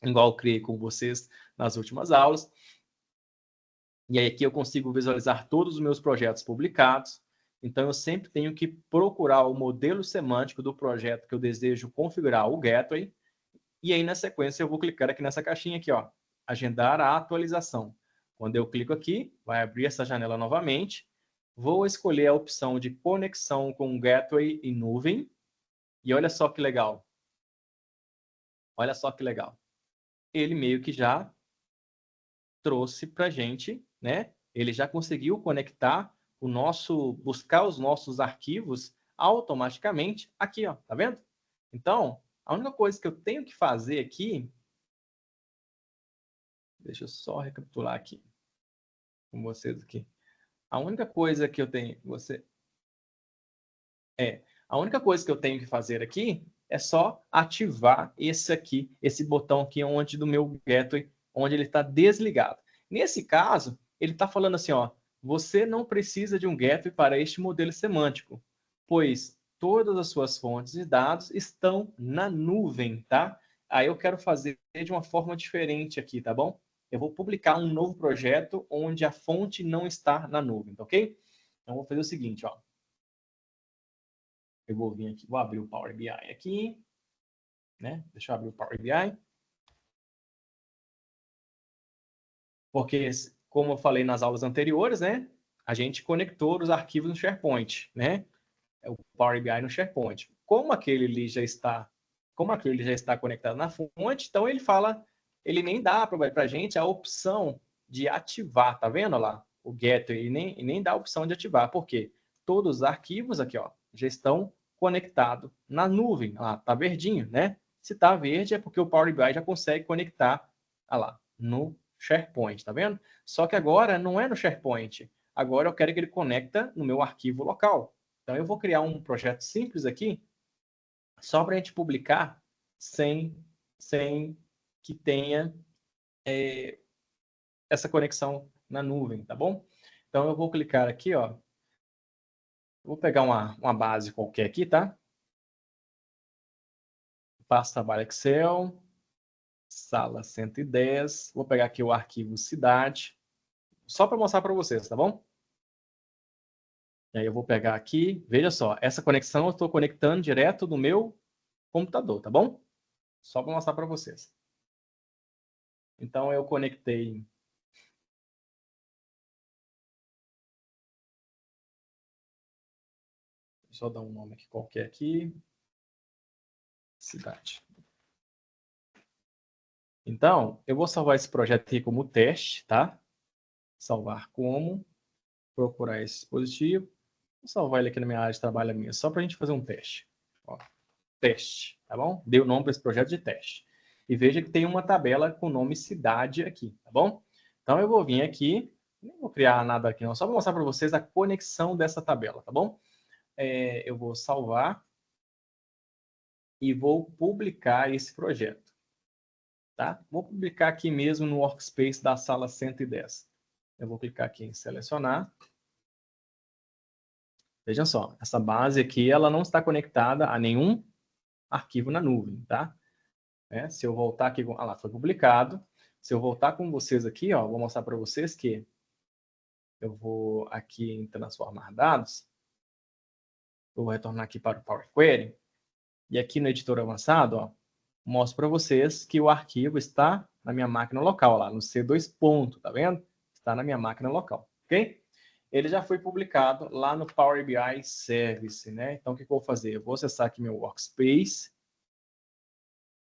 igual eu criei com vocês nas últimas aulas. E aí aqui eu consigo visualizar todos os meus projetos publicados. Então, eu sempre tenho que procurar o modelo semântico do projeto que eu desejo configurar o gateway. E aí, na sequência, eu vou clicar aqui nessa caixinha aqui, ó, agendar a atualização. Quando eu clico aqui, vai abrir essa janela novamente. Vou escolher a opção de conexão com gateway e nuvem. E olha só que legal. Olha só que legal. Ele meio que já trouxe para a gente, né? Ele já conseguiu conectar buscar os nossos arquivos automaticamente aqui, ó, tá vendo? Então, a única coisa que eu tenho que fazer aqui, deixa eu só recapitular aqui com vocês aqui. A única coisa que eu tenho, a única coisa que eu tenho que fazer aqui é só ativar esse botão aqui onde do meu gateway, onde ele está desligado. Nesse caso, ele está falando assim, ó, você não precisa de um gateway para este modelo semântico, pois todas as suas fontes de dados estão na nuvem, tá? Aí eu quero fazer de uma forma diferente aqui, tá bom? Eu vou publicar um novo projeto onde a fonte não está na nuvem, tá ok? Então, eu vou fazer o seguinte, ó. Eu vou vir aqui, vou abrir o Power BI aqui, né? Deixa eu abrir o Power BI. Porque, como eu falei nas aulas anteriores, né? A gente conectou os arquivos no SharePoint, né? É o Power BI no SharePoint. Como aquele já está conectado na fonte, então ele nem dá para a gente a opção de ativar, tá vendo lá? O gateway, e nem dá a opção de ativar, porque todos os arquivos aqui, ó, já estão conectados na nuvem. Lá, tá verdinho, né? Se tá verde é porque o Power BI já consegue conectar, lá, no SharePoint, tá vendo? Só que agora não é no SharePoint. Agora eu quero que ele conecta no meu arquivo local. Então, eu vou criar um projeto simples aqui, só para a gente publicar sem que tenha essa conexão na nuvem, tá bom? Então, eu vou clicar aqui, ó. Vou pegar uma base qualquer aqui, tá? Pasta trabalho Excel. Sala 110. Vou pegar aqui o arquivo cidade, só para mostrar para vocês, tá bom? E aí eu vou pegar aqui, veja só, essa conexão eu estou conectando direto do meu computador, tá bom? Só para mostrar para vocês. Então eu conectei. Deixa eu dar um nome aqui qualquer aqui. Cidade. Então, eu vou salvar esse projeto aqui como teste, tá? Salvar como, procurar esse dispositivo. Vou salvar ele aqui na minha área de trabalho minha, só para a gente fazer um teste. Ó, teste, tá bom? Dei o nome para esse projeto de teste. E veja que tem uma tabela com o nome cidade aqui, tá bom? Então eu vou vir aqui, nem vou criar nada aqui não, só vou mostrar para vocês a conexão dessa tabela, tá bom? Eu vou salvar e vou publicar esse projeto, tá? Vou publicar aqui mesmo no workspace da sala 110. Eu vou clicar aqui em selecionar. Vejam só, essa base aqui ela não está conectada a nenhum arquivo na nuvem, tá? Se eu voltar aqui, lá, foi publicado. Se eu voltar com vocês aqui, ó, vou mostrar para vocês que eu vou aqui em transformar dados. Eu vou retornar aqui para o Power Query. E aqui no editor avançado, ó, mostro para vocês que o arquivo está na minha máquina local, lá no C2 ponto, tá vendo? Está na minha máquina local, ok? Ele já foi publicado lá no Power BI Service, né? Então, o que eu vou fazer? Eu vou acessar aqui meu Workspace,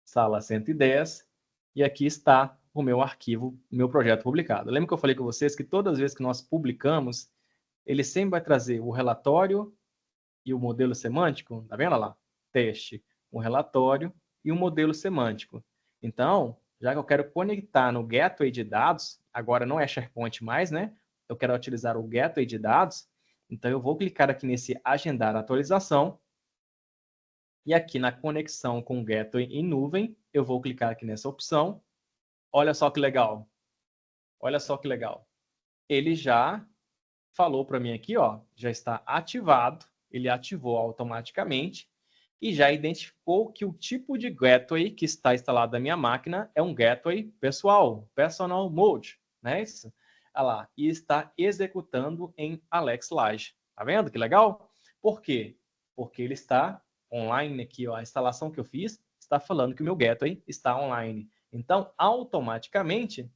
sala 110, e aqui está o meu arquivo, o meu projeto publicado. Lembra que eu falei com vocês que todas as vezes que nós publicamos, ele sempre vai trazer o relatório e o modelo semântico, tá vendo lá? Teste, um relatório e um modelo semântico. Então, já que eu quero conectar no gateway de dados, agora não é SharePoint mais, né? Eu quero utilizar o gateway de dados, então eu vou clicar aqui nesse agendar atualização, e aqui na conexão com o gateway em nuvem, eu vou clicar aqui nessa opção. Olha só que legal. Olha só que legal. Ele já falou para mim aqui, ó, já está ativado, ele ativou automaticamente e já identificou que o tipo de gateway que está instalado na minha máquina é um gateway pessoal, personal mode, né? Isso. Olha lá, e está executando em Alex Lage. Tá vendo que legal? Por quê? Porque ele está online aqui, ó, a instalação que eu fiz está falando que o meu gateway está online. Então, automaticamente,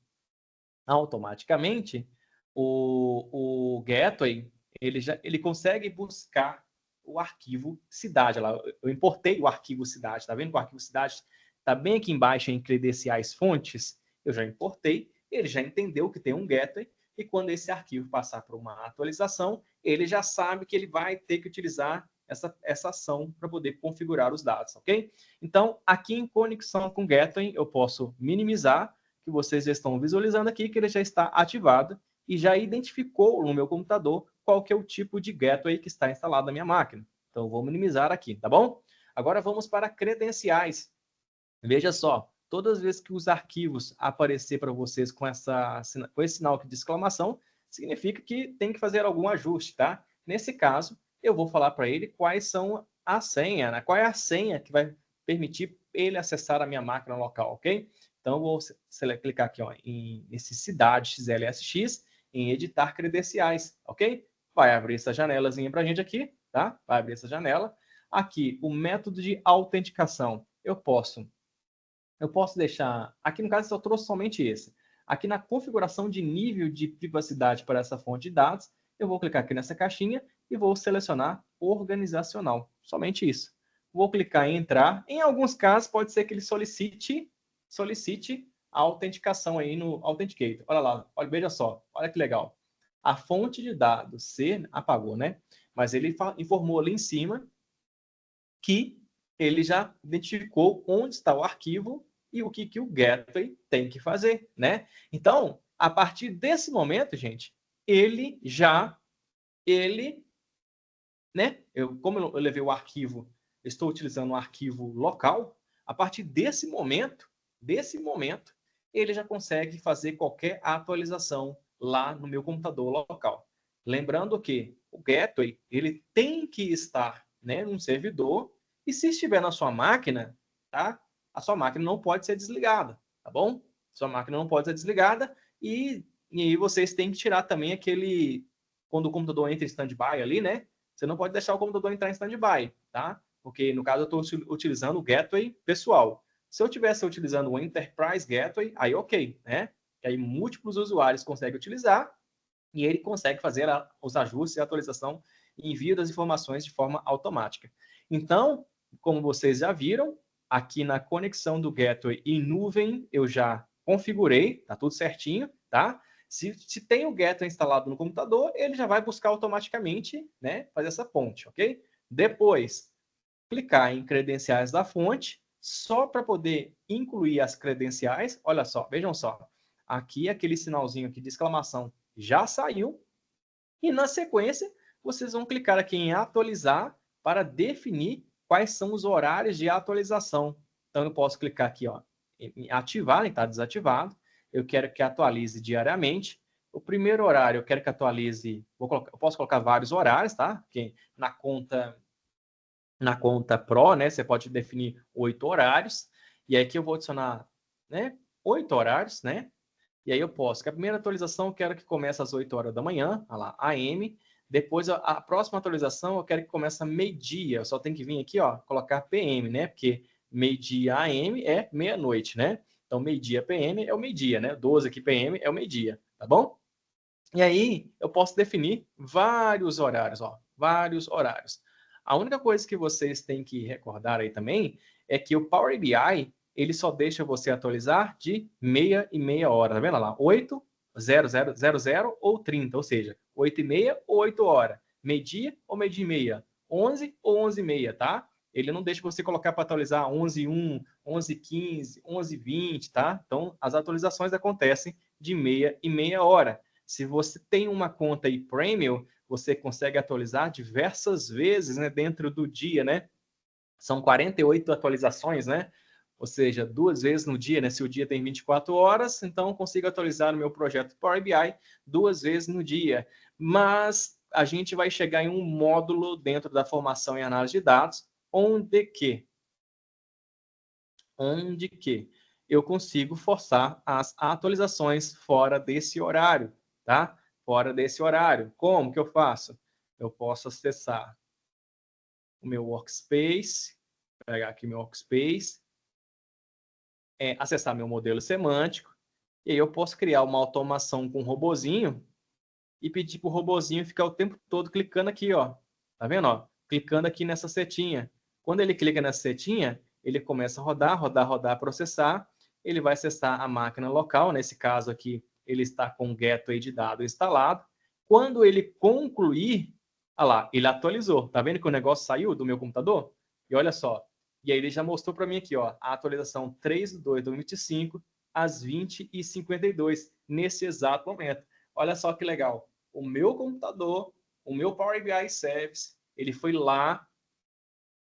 o gateway ele consegue buscar o arquivo cidade. Lá, eu importei o arquivo cidade, tá vendo que o arquivo cidade está bem aqui embaixo em credenciais fontes? Eu já importei, ele já entendeu que tem um gateway, e quando esse arquivo passar por uma atualização, ele já sabe que ele vai ter que utilizar essa ação para poder configurar os dados, ok? Então, aqui em conexão com o gateway, eu posso minimizar, que vocês já estão visualizando aqui, que ele já está ativado e já identificou no meu computador qual que é o tipo de gateway que está instalado na minha máquina. Então, eu vou minimizar aqui, tá bom? Agora vamos para credenciais. Veja só, todas as vezes que os arquivos aparecer para vocês com esse sinal de exclamação, significa que tem que fazer algum ajuste, tá? Nesse caso, eu vou falar para ele quais são a senha, né? Qual é a senha que vai permitir ele acessar a minha máquina local, ok? Então, eu vou clicar aqui ó, nesse cidade XLSX, em editar credenciais, ok? Vai abrir essa janelazinha para a gente aqui, tá? Vai abrir essa janela. Aqui, o método de autenticação. Eu posso deixar, aqui no caso eu trouxe somente esse. Aqui na configuração de nível de privacidade para essa fonte de dados, eu vou clicar aqui nessa caixinha e vou selecionar organizacional, somente isso. Vou clicar em entrar. Em alguns casos pode ser que ele solicite a autenticação aí no Authenticator. Olha lá, olha, veja só, olha que legal. A fonte de dados C apagou, né? Mas ele informou ali em cima que ele já identificou onde está o arquivo e o que o gateway tem que fazer, né? Então, a partir desse momento, gente, né? Como eu levei o arquivo, estou utilizando um arquivo local, a partir desse momento, ele já consegue fazer qualquer atualização lá no meu computador local. Lembrando que o gateway, ele tem que estar, né, num servidor, e se estiver na sua máquina, tá? A sua máquina não pode ser desligada. tá bom? Sua máquina não pode ser desligada e aí vocês têm que tirar também aquele... Quando o computador entra em stand-by ali, né? Você não pode deixar o computador entrar em stand-by, tá? Porque, no caso, eu estou utilizando o Gateway pessoal. Se eu estivesse utilizando o Enterprise Gateway, aí ok, né? Que aí múltiplos usuários conseguem utilizar e ele consegue fazer os ajustes e atualização e envio das informações de forma automática. Então, como vocês já viram, aqui na conexão do Gateway em nuvem, eu já configurei, tá tudo certinho, tá? Se tem o Gateway instalado no computador, ele já vai buscar automaticamente, né, fazer essa ponte, ok? Depois, clicar em credenciais da fonte, só para poder incluir as credenciais. Olha só, vejam só. Aqui, aquele sinalzinho aqui de exclamação já saiu. E na sequência, vocês vão clicar aqui em atualizar para definir quais são os horários de atualização. Então, eu posso clicar aqui, ó, em ativar, está desativado. Eu quero que atualize diariamente. O primeiro horário eu quero que atualize, eu posso colocar vários horários, tá? Porque na conta Pro, né, você pode definir 8 horários. E aí aqui eu vou adicionar, né, 8 horários, né? E aí eu posso, que a primeira atualização eu quero que comece às 8 horas da manhã, olha lá, AM. Depois a próxima atualização eu quero que comece a meio-dia. Eu só tenho que vir aqui, ó, colocar PM, né? Porque meio-dia AM é meia-noite, né? Então meio-dia PM é o meio-dia, né? 12 aqui PM é o meio-dia, tá bom? E aí eu posso definir vários horários, ó, vários horários. A única coisa que vocês têm que recordar aí também é que o Power BI, ele só deixa você atualizar de meia e meia hora, tá vendo lá? 8, 0000 ou 30, ou seja, 8 e meia ou 8 horas, meio-dia ou meio-dia e meia, 11 ou 11 e meia, tá? Ele não deixa você colocar para atualizar 11 1, 11 15, 11 20, tá? Então, as atualizações acontecem de meia e meia hora. Se você tem uma conta aí Premium, você consegue atualizar diversas vezes, né, dentro do dia, né? São 48 atualizações, né? Ou seja, 2 vezes no dia, né? Se o dia tem 24 horas, então eu consigo atualizar o meu projeto Power BI 2 vezes no dia. Mas a gente vai chegar em um módulo dentro da formação em análise de dados, onde eu consigo forçar as atualizações fora desse horário, tá? Fora desse horário. Como que eu faço? Eu posso acessar o meu workspace, pegar aqui meu workspace, acessar meu modelo semântico, e aí eu posso criar uma automação com um robozinho e pedir para o robozinho ficar o tempo todo clicando aqui, ó. Tá vendo, ó? Clicando aqui nessa setinha. Quando ele clica nessa setinha, ele começa a rodar, rodar, rodar, processar. Ele vai acessar a máquina local. Nesse caso aqui, ele está com o gateway de dados instalado. Quando ele concluir, olha lá, ele atualizou. Tá vendo que o negócio saiu do meu computador? E olha só. E aí ele já mostrou para mim aqui, ó, a atualização 3/2/2025 às 20h52, nesse exato momento. Olha só que legal. O meu computador, o meu Power BI Service, ele foi lá,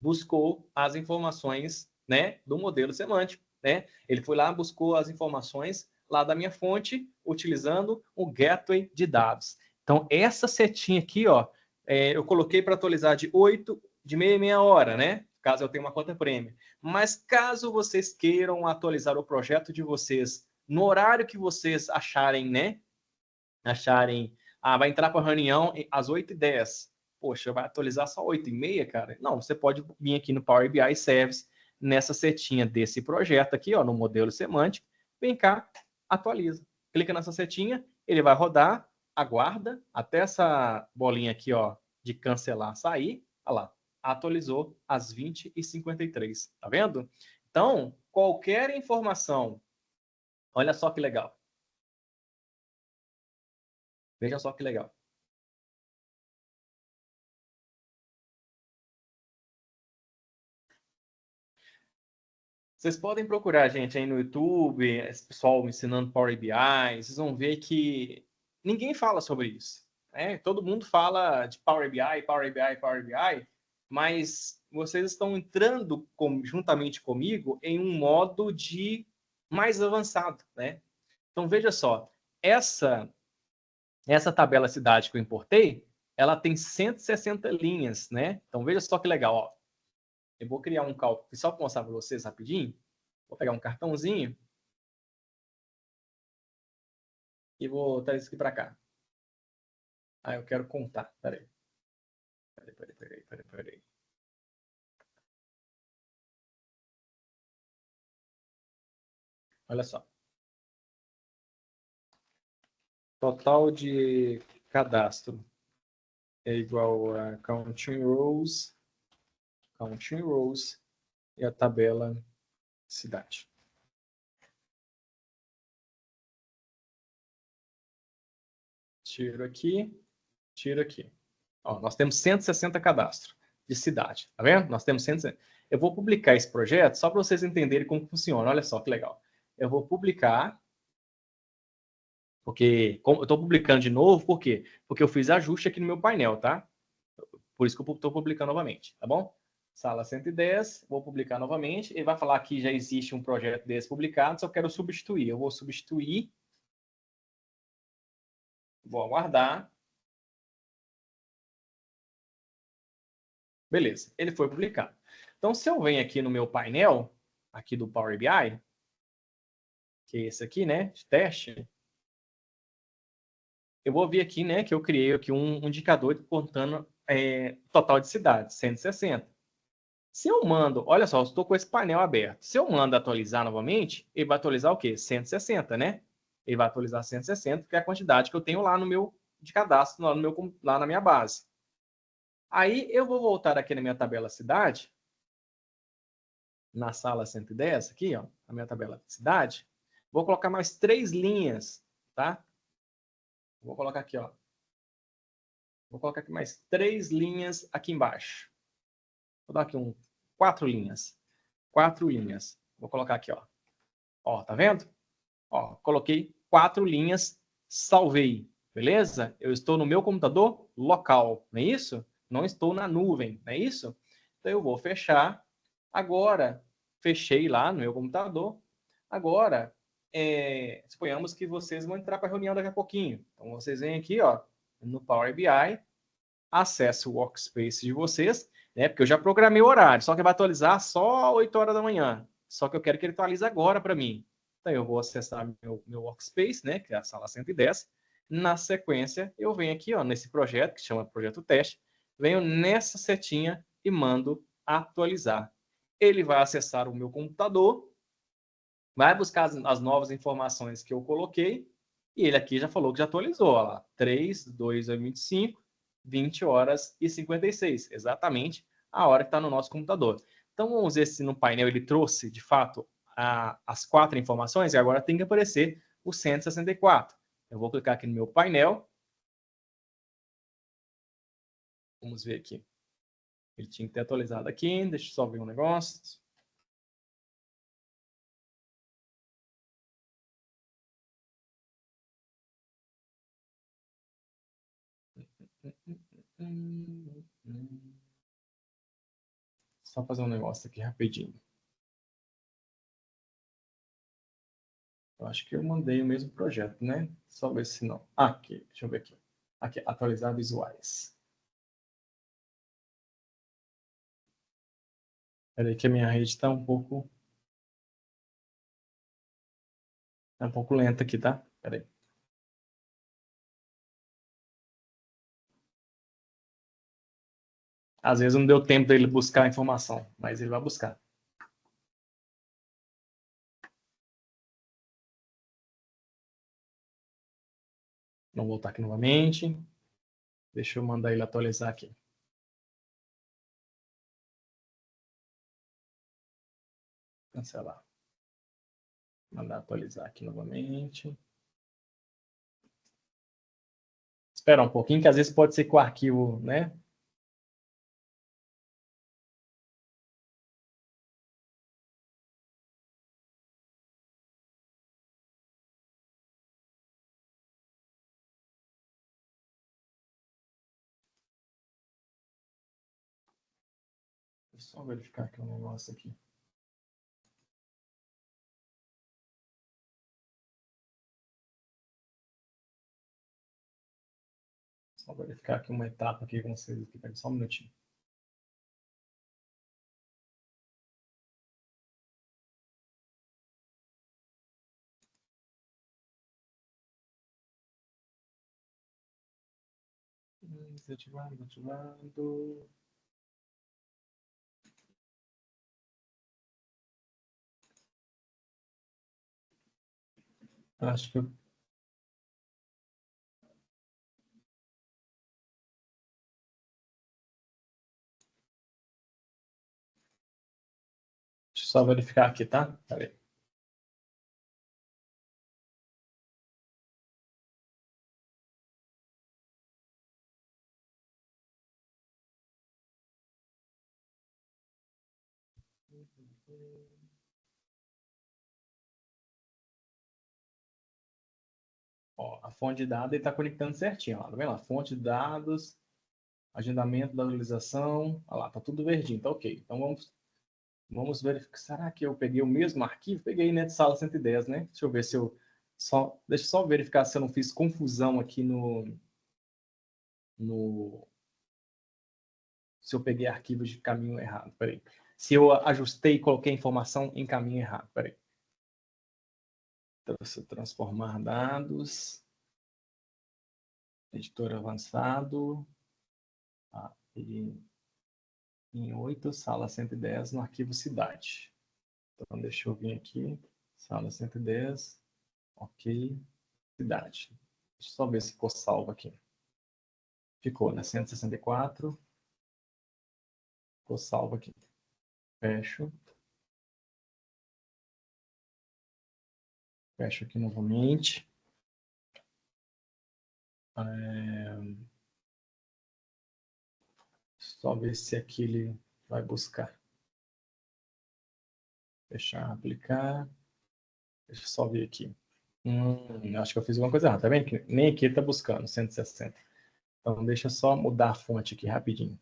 buscou as informações, né, do modelo semântico, né? Ele foi lá, buscou as informações lá da minha fonte, utilizando o gateway de dados. Então, essa setinha aqui, ó, eu coloquei para atualizar de meia e meia hora, né? Caso eu tenha uma conta premium. Mas caso vocês queiram atualizar o projeto de vocês no horário que vocês acharem, né? Vai entrar para a reunião às 8h10. Poxa, vai atualizar só 8h30, cara? Não, você pode vir aqui no Power BI Service, nessa setinha desse projeto aqui, ó, no modelo semântico, vem cá, atualiza. Clica nessa setinha, ele vai rodar, aguarda até essa bolinha aqui, ó, de cancelar sair. Olha lá, atualizou às 20h53. Tá vendo? Então, qualquer informação, olha só que legal. Veja só que legal. Vocês podem procurar a gente aí no YouTube, esse pessoal ensinando Power BI, vocês vão ver que ninguém fala sobre isso, né? Todo mundo fala de Power BI, Power BI, Power BI, mas vocês estão entrando juntamente comigo em um modo de mais avançado, né? Então veja só, essa tabela cidade que eu importei, ela tem 160 linhas, né? Então veja só que legal, ó. Eu vou criar um cálculo só para mostrar para vocês rapidinho. Vou pegar um cartãozinho e vou trazer isso aqui para cá. Ah, eu quero contar. Peraí. Peraí. Olha só. Total de cadastro é igual a counting rows e a tabela cidade. Tiro aqui. Ó, nós temos 160 cadastros de cidade, tá vendo? Nós temos 160. Eu vou publicar esse projeto só para vocês entenderem como funciona. Olha só que legal. Eu vou publicar, porque eu estou publicando de novo, por quê? Porque eu fiz ajuste aqui no meu painel, tá? Por isso que eu estou publicando novamente, tá bom? Sala 110, vou publicar novamente. Ele vai falar que já existe um projeto desse publicado, só quero substituir. Eu vou substituir, vou aguardar. Beleza, ele foi publicado. Então, se eu venho aqui no meu painel, aqui do Power BI, que é esse aqui, né, de teste, eu vou ver aqui, né, que eu criei aqui um indicador contando total de cidades, 160. Se eu mando, olha só, eu estou com esse painel aberto. Se eu mando atualizar novamente, ele vai atualizar o quê? 160, né? Ele vai atualizar 160, que é a quantidade que eu tenho lá no meu de cadastro, lá na minha base. Aí eu vou voltar aqui na minha tabela cidade, na sala 110, aqui, ó, a minha tabela cidade. Vou colocar mais 3 linhas, tá? Vou colocar aqui, ó. Vou colocar aqui mais 3 linhas aqui embaixo. Vou dar aqui 4 linhas. 4 linhas. Vou colocar aqui, ó. Ó, tá vendo? Ó, coloquei 4 linhas, salvei. Beleza? Eu estou no meu computador local, não é isso? Não estou na nuvem, não é isso? Então eu vou fechar. Agora, fechei lá no meu computador. Agora, suponhamos que vocês vão entrar para a reunião daqui a pouquinho. Então vocês vêm aqui, ó, no Power BI, acesse o workspace de vocês, né? Porque eu já programei o horário, só que vai atualizar só 8 horas da manhã. Só que eu quero que ele atualize agora para mim. Então eu vou acessar meu workspace, né? Que é a sala 110. Na sequência, eu venho aqui, ó, nesse projeto, que chama Projeto Teste, venho nessa setinha e mando atualizar. Ele vai acessar o meu computador, vai buscar as novas informações que eu coloquei, e ele aqui já falou que já atualizou, ó lá, 3, 2, 25, 20 horas e 56, exatamente a hora que está no nosso computador. Então, vamos ver se no painel ele trouxe, de fato, as 4 informações, e agora tem que aparecer o 164. Eu vou clicar aqui no meu painel. Vamos ver aqui. Ele tinha que ter atualizado aqui, deixa eu só ver um negócio. Só fazer um negócio aqui rapidinho. Eu acho que eu mandei o mesmo projeto, né? Só ver se não. Aqui, deixa eu ver aqui. Aqui, atualizar visuais. Espera aí que a minha rede está um pouco... Tá um pouco lenta aqui, tá? Espera aí. Às vezes não deu tempo dele buscar a informação, mas ele vai buscar. Vamos voltar aqui novamente. Deixa eu mandar ele atualizar aqui. Cancelar. Mandar atualizar aqui novamente. Espera um pouquinho, que às vezes pode ser que o arquivo, né? Deixa eu só verificar aqui um negócio aqui. Só verificar aqui uma etapa aqui com vocês. Aqui. Só um minutinho. Desativando. Acho que eu... Deixa eu só verificar aqui, tá? Peraí. Ó, a fonte de dados está conectando certinho. Ó, tá vendo? A fonte de dados, agendamento da atualização. Olha lá, tá tudo verdinho, tá ok. Então vamos verificar. Será que eu peguei o mesmo arquivo? Peguei, né, de sala 110, né? Deixa eu ver se eu... Deixa eu só verificar se eu não fiz confusão aqui se eu peguei arquivos de caminho errado. Peraí. Se eu ajustei e coloquei informação em caminho errado. Peraí. Transformar dados. Editor avançado. Em 8, sala 110, no arquivo cidade. Então, deixa eu vir aqui. Sala 110. Ok. Cidade. Deixa eu só ver se ficou salvo aqui. Ficou, né? 164. Ficou salvo aqui. Fecho. Fecho aqui novamente. Só ver se aqui ele vai buscar. Fechar, aplicar. Deixa eu só ver aqui. Acho que eu fiz alguma coisa errada. Tá vendo? Que nem aqui está buscando 160. Então, deixa eu só mudar a fonte aqui rapidinho.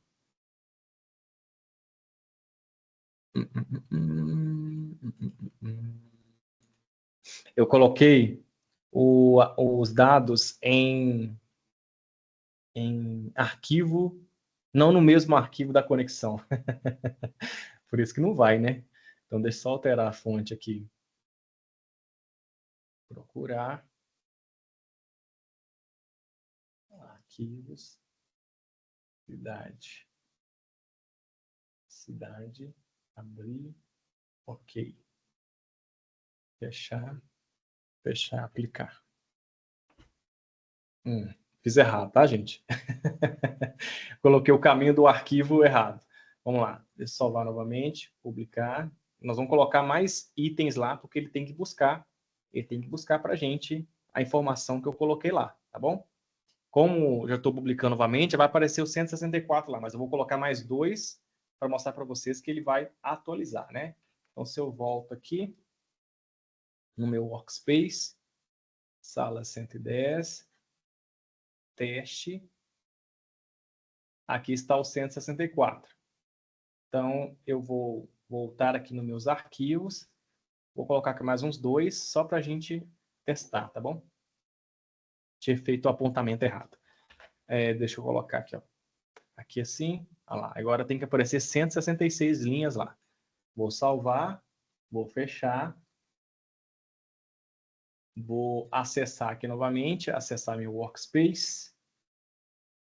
Eu coloquei os dados em arquivo, não no mesmo arquivo da conexão. Por isso que não vai, né? Então, deixa eu só alterar a fonte aqui. Procurar. Arquivos. Cidade. Cidade. Abrir. Ok. Fechar. Fechar, aplicar. Fiz errado, tá, gente? Coloquei o caminho do arquivo errado. Vamos lá. Deixa eu salvar novamente. Publicar. Nós vamos colocar mais itens lá, porque ele tem que buscar. Ele tem que buscar para a gente a informação que eu coloquei lá, tá bom? Como já estou publicando novamente, vai aparecer o 164 lá, mas eu vou colocar mais 2 para mostrar para vocês que ele vai atualizar, né? Então, se eu volto aqui no meu workspace, sala 110, teste, aqui está o 164. Então, eu vou voltar aqui nos meus arquivos, vou colocar aqui mais uns 2, só para a gente testar, tá bom? Tinha feito o apontamento errado. Deixa eu colocar aqui, ó. Aqui assim, olha lá. Agora tem que aparecer 166 linhas lá. Vou salvar, vou fechar, vou acessar aqui novamente, acessar meu workspace,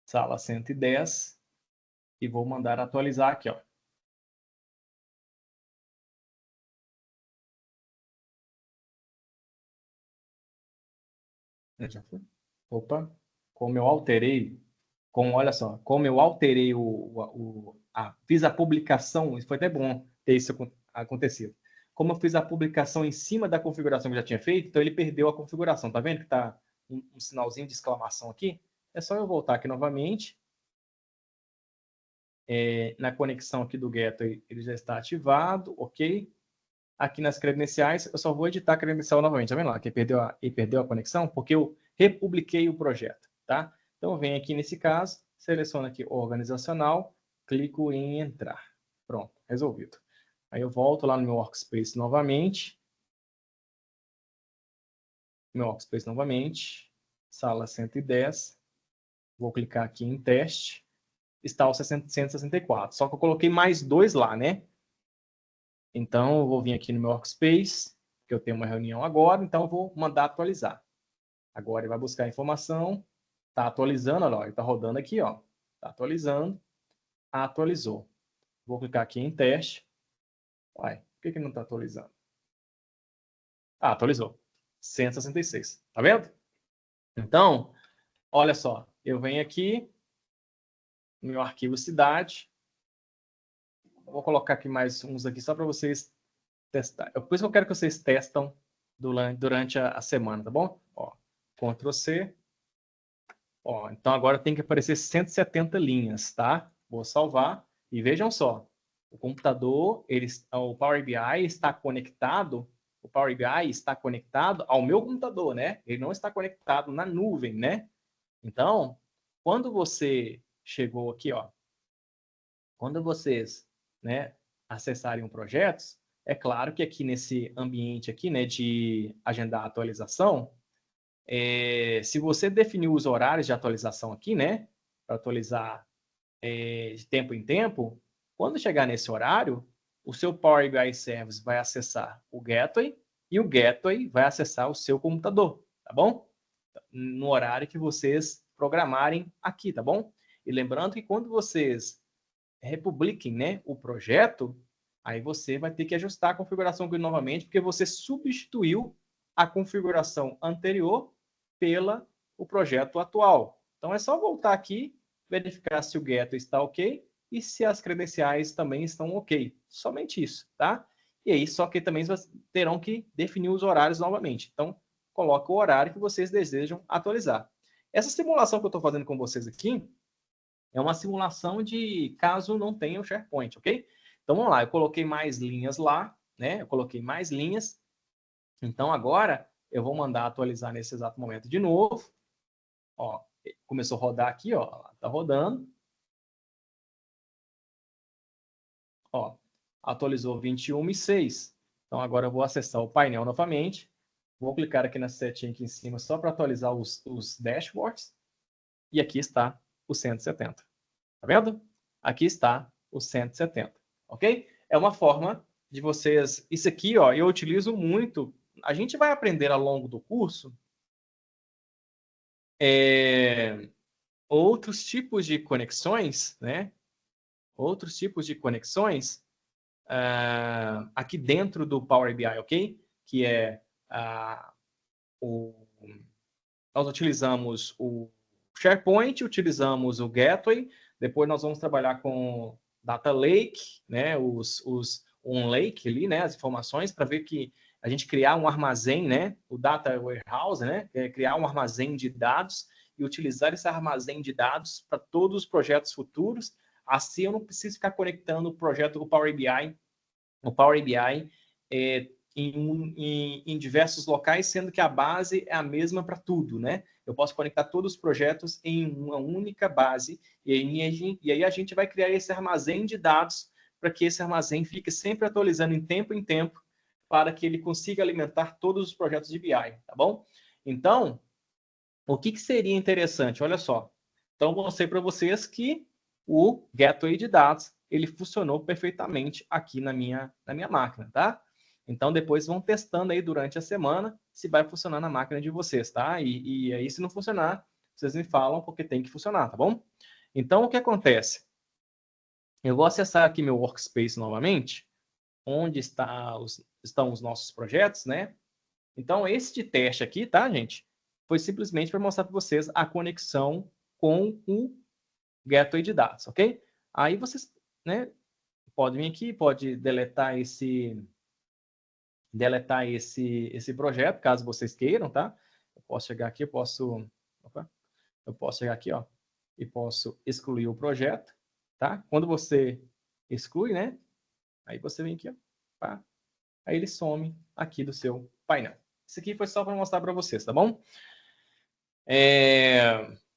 sala 110, e vou mandar atualizar aqui, ó. Já foi? Opa, como eu alterei, olha só, como eu alterei fiz a publicação, isso foi até bom ter isso acontecido. Como eu fiz a publicação em cima da configuração que eu já tinha feito, então ele perdeu a configuração. Tá vendo que tá um sinalzinho de exclamação aqui? É só eu voltar aqui novamente. Na conexão aqui do Gateway, ele já está ativado, ok? Aqui nas credenciais, eu só vou editar a credencial novamente. Tá vendo lá que ele perdeu a conexão? Porque eu republiquei o projeto, tá? Então, eu venho aqui nesse caso, seleciono aqui organizacional, clico em entrar. Pronto, resolvido. Aí eu volto lá no meu workspace novamente. Meu workspace novamente, sala 110. Vou clicar aqui em teste. Está o 164. Só que eu coloquei mais 2 lá, né? Então, eu vou vir aqui no meu workspace, que eu tenho uma reunião agora, então eu vou mandar atualizar. Agora ele vai buscar a informação, está atualizando, olha, ele está rodando aqui, ó. Está atualizando. Atualizou. Vou clicar aqui em teste. Uai, por que não está atualizando? Ah, atualizou. 166. Tá vendo? Então, olha só. Eu venho aqui no meu arquivo cidade. Vou colocar aqui mais uns aqui só para vocês testar. Por isso que eu quero que vocês testam durante a semana, tá bom? Ó, Ctrl C. Ó, então agora tem que aparecer 170 linhas, tá? Vou salvar e vejam só. O computador, o Power BI está conectado. O Power BI está conectado ao meu computador, né? Ele não está conectado na nuvem, né? Então, quando você chegou aqui, ó, quando vocês, né, acessarem um projeto, é claro que aqui nesse ambiente aqui, né, de agendar a atualização, se você definiu os horários de atualização aqui, né, para atualizar de tempo em tempo, quando chegar nesse horário, o seu Power BI Service vai acessar o Gateway e o Gateway vai acessar o seu computador, tá bom? No horário que vocês programarem aqui, tá bom? E lembrando que quando vocês republiquem, né, o projeto, aí você vai ter que ajustar a configuração aqui novamente, porque você substituiu a configuração anterior pela o projeto atual. Então é só voltar aqui, verificar se o Gateway está ok e se as credenciais também estão ok. Somente isso, tá? E aí, só que também vocês terão que definir os horários novamente. Então, coloca o horário que vocês desejam atualizar. Essa simulação que eu estou fazendo com vocês aqui é uma simulação de caso não tenha o SharePoint, ok? Então, vamos lá. Eu coloquei mais linhas lá, né? Eu coloquei mais linhas. Então, agora, eu vou mandar atualizar nesse exato momento de novo. Ó, começou a rodar aqui, ó. Tá rodando. Ó, atualizou 21:06. Então, agora eu vou acessar o painel novamente. Vou clicar aqui na setinha aqui em cima só para atualizar os dashboards. E aqui está o 170. Tá vendo? Aqui está o 170, ok? É uma forma de vocês... Isso aqui, ó, eu utilizo muito. A gente vai aprender ao longo do curso outros tipos de conexões, né? Outros tipos de conexões aqui dentro do Power BI, ok? Que é nós utilizamos o SharePoint, utilizamos o Gateway, depois nós vamos trabalhar com Data Lake, né, um lake ali, né, as informações, para ver que a gente criar um armazém, né, o Data Warehouse, né, criar um armazém de dados e utilizar esse armazém de dados para todos os projetos futuros. Assim eu não preciso ficar conectando o Power BI em diversos locais, sendo que a base é a mesma para tudo, né? Eu posso conectar todos os projetos em uma única base, e aí a gente vai criar esse armazém de dados para que esse armazém fique sempre atualizando em tempo, para que ele consiga alimentar todos os projetos de BI, tá bom? Então, o que seria interessante? Olha só. Então, vou mostrar para vocês que o Gateway de dados, ele funcionou perfeitamente aqui na minha máquina, tá? Então, depois vão testando aí durante a semana se vai funcionar na máquina de vocês, tá? E aí, se não funcionar, vocês me falam porque tem que funcionar, tá bom? Então, o que acontece? Eu vou acessar aqui meu Workspace novamente, onde estão os nossos projetos, né? Então, esse de teste aqui, tá, gente? Foi simplesmente para mostrar para vocês a conexão com o Gateway de dados, ok? Aí vocês, né, podem vir aqui, pode deletar esse projeto, caso vocês queiram, tá? Eu posso chegar aqui, eu posso chegar aqui, ó, e posso excluir o projeto, tá? Quando você exclui, né? Aí você vem aqui, ó, tá? Aí ele some aqui do seu painel. Isso aqui foi só para mostrar para vocês, tá bom?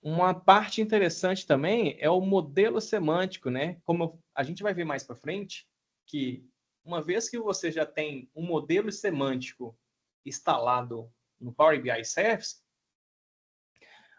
Uma parte interessante também é o modelo semântico, né? Como a gente vai ver mais para frente, que uma vez que você já tem um modelo semântico instalado no Power BI Service,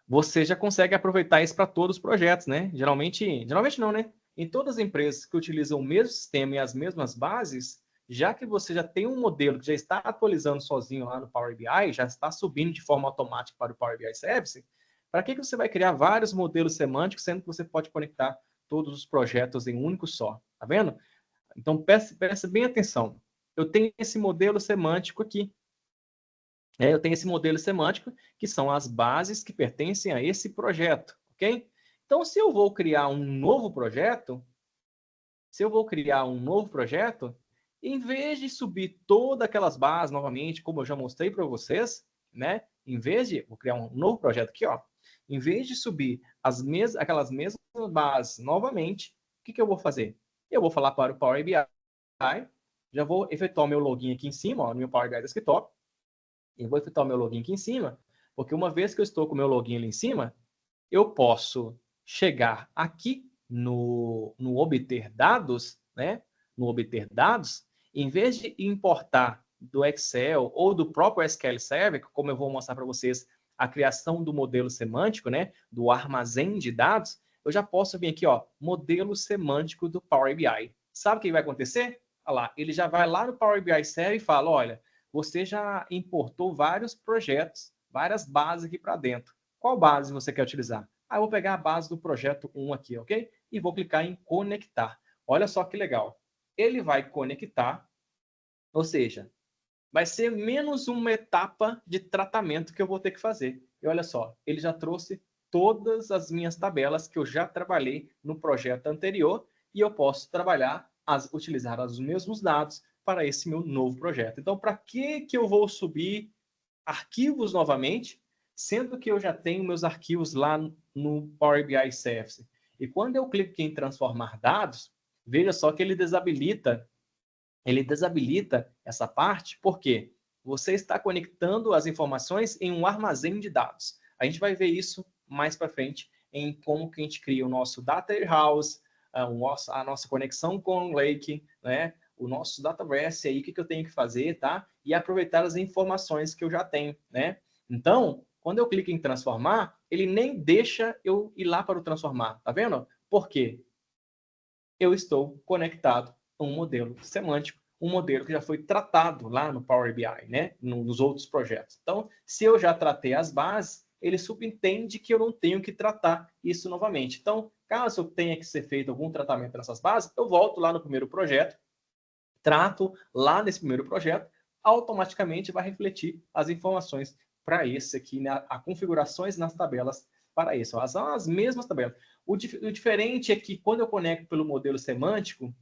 você já consegue aproveitar isso para todos os projetos, né? Geralmente não, né? Em todas as empresas que utilizam o mesmo sistema e as mesmas bases, já que você já tem um modelo que já está atualizando sozinho lá no Power BI, já está subindo de forma automática para o Power BI Service, Para que você vai criar vários modelos semânticos, sendo que você pode conectar todos os projetos em um único só? Tá vendo? Então, preste bem atenção. Eu tenho esse modelo semântico aqui. Eu tenho esse modelo semântico, que são as bases que pertencem a esse projeto, ok? Então, se eu vou criar um novo projeto, em vez de subir todas aquelas bases novamente, como eu já mostrei para vocês, né? Vou criar um novo projeto aqui, ó. Em vez de subir aquelas mesmas bases novamente, o que eu vou fazer? Eu vou falar para o Power BI, já vou efetuar o meu login aqui em cima, ó, no meu Power BI Desktop. Eu vou efetuar o meu login aqui em cima, porque uma vez que eu estou com o meu login ali em cima, eu posso chegar aqui no obter dados, né? No obter dados, em vez de importar do Excel ou do próprio SQL Server, como eu vou mostrar para vocês a criação do modelo semântico, né? Do armazém de dados, eu já posso vir aqui, ó, modelo semântico do Power BI. Sabe o que vai acontecer? Olha lá, ele já vai lá no Power BI Server e fala, olha, você já importou vários projetos, várias bases aqui para dentro. Qual base você quer utilizar? Eu vou pegar a base do projeto 1 aqui, ok? E vou clicar em conectar. Olha só que legal. Ele vai conectar, ou seja, vai ser menos uma etapa de tratamento que eu vou ter que fazer. E olha só, ele já trouxe todas as minhas tabelas que eu já trabalhei no projeto anterior e eu posso utilizar os mesmos dados para esse meu novo projeto. Então, para que eu vou subir arquivos novamente, sendo que eu já tenho meus arquivos lá no Power BI Service? E quando eu clico em transformar dados, veja só que ele desabilita essa parte, porque você está conectando as informações em um armazém de dados. A gente vai ver isso mais para frente em como que a gente cria o nosso Data Warehouse, a nossa conexão com o Lake, né? O nosso Dataverse aí, o que eu tenho que fazer, tá? E aproveitar as informações que eu já tenho, né? Então, quando eu clico em transformar, ele nem deixa eu ir lá para o transformar, tá vendo? Por quê? Eu estou conectado a um modelo semântico, um modelo que já foi tratado lá no Power BI, né? Nos outros projetos. Então, se eu já tratei as bases, ele subentende que eu não tenho que tratar isso novamente. Então, caso tenha que ser feito algum tratamento nessas bases, eu volto lá no primeiro projeto, trato lá nesse primeiro projeto, automaticamente vai refletir as informações para esse aqui, né? As configurações nas tabelas para isso. São as mesmas tabelas. O diferente é que quando eu conecto pelo modelo semântico,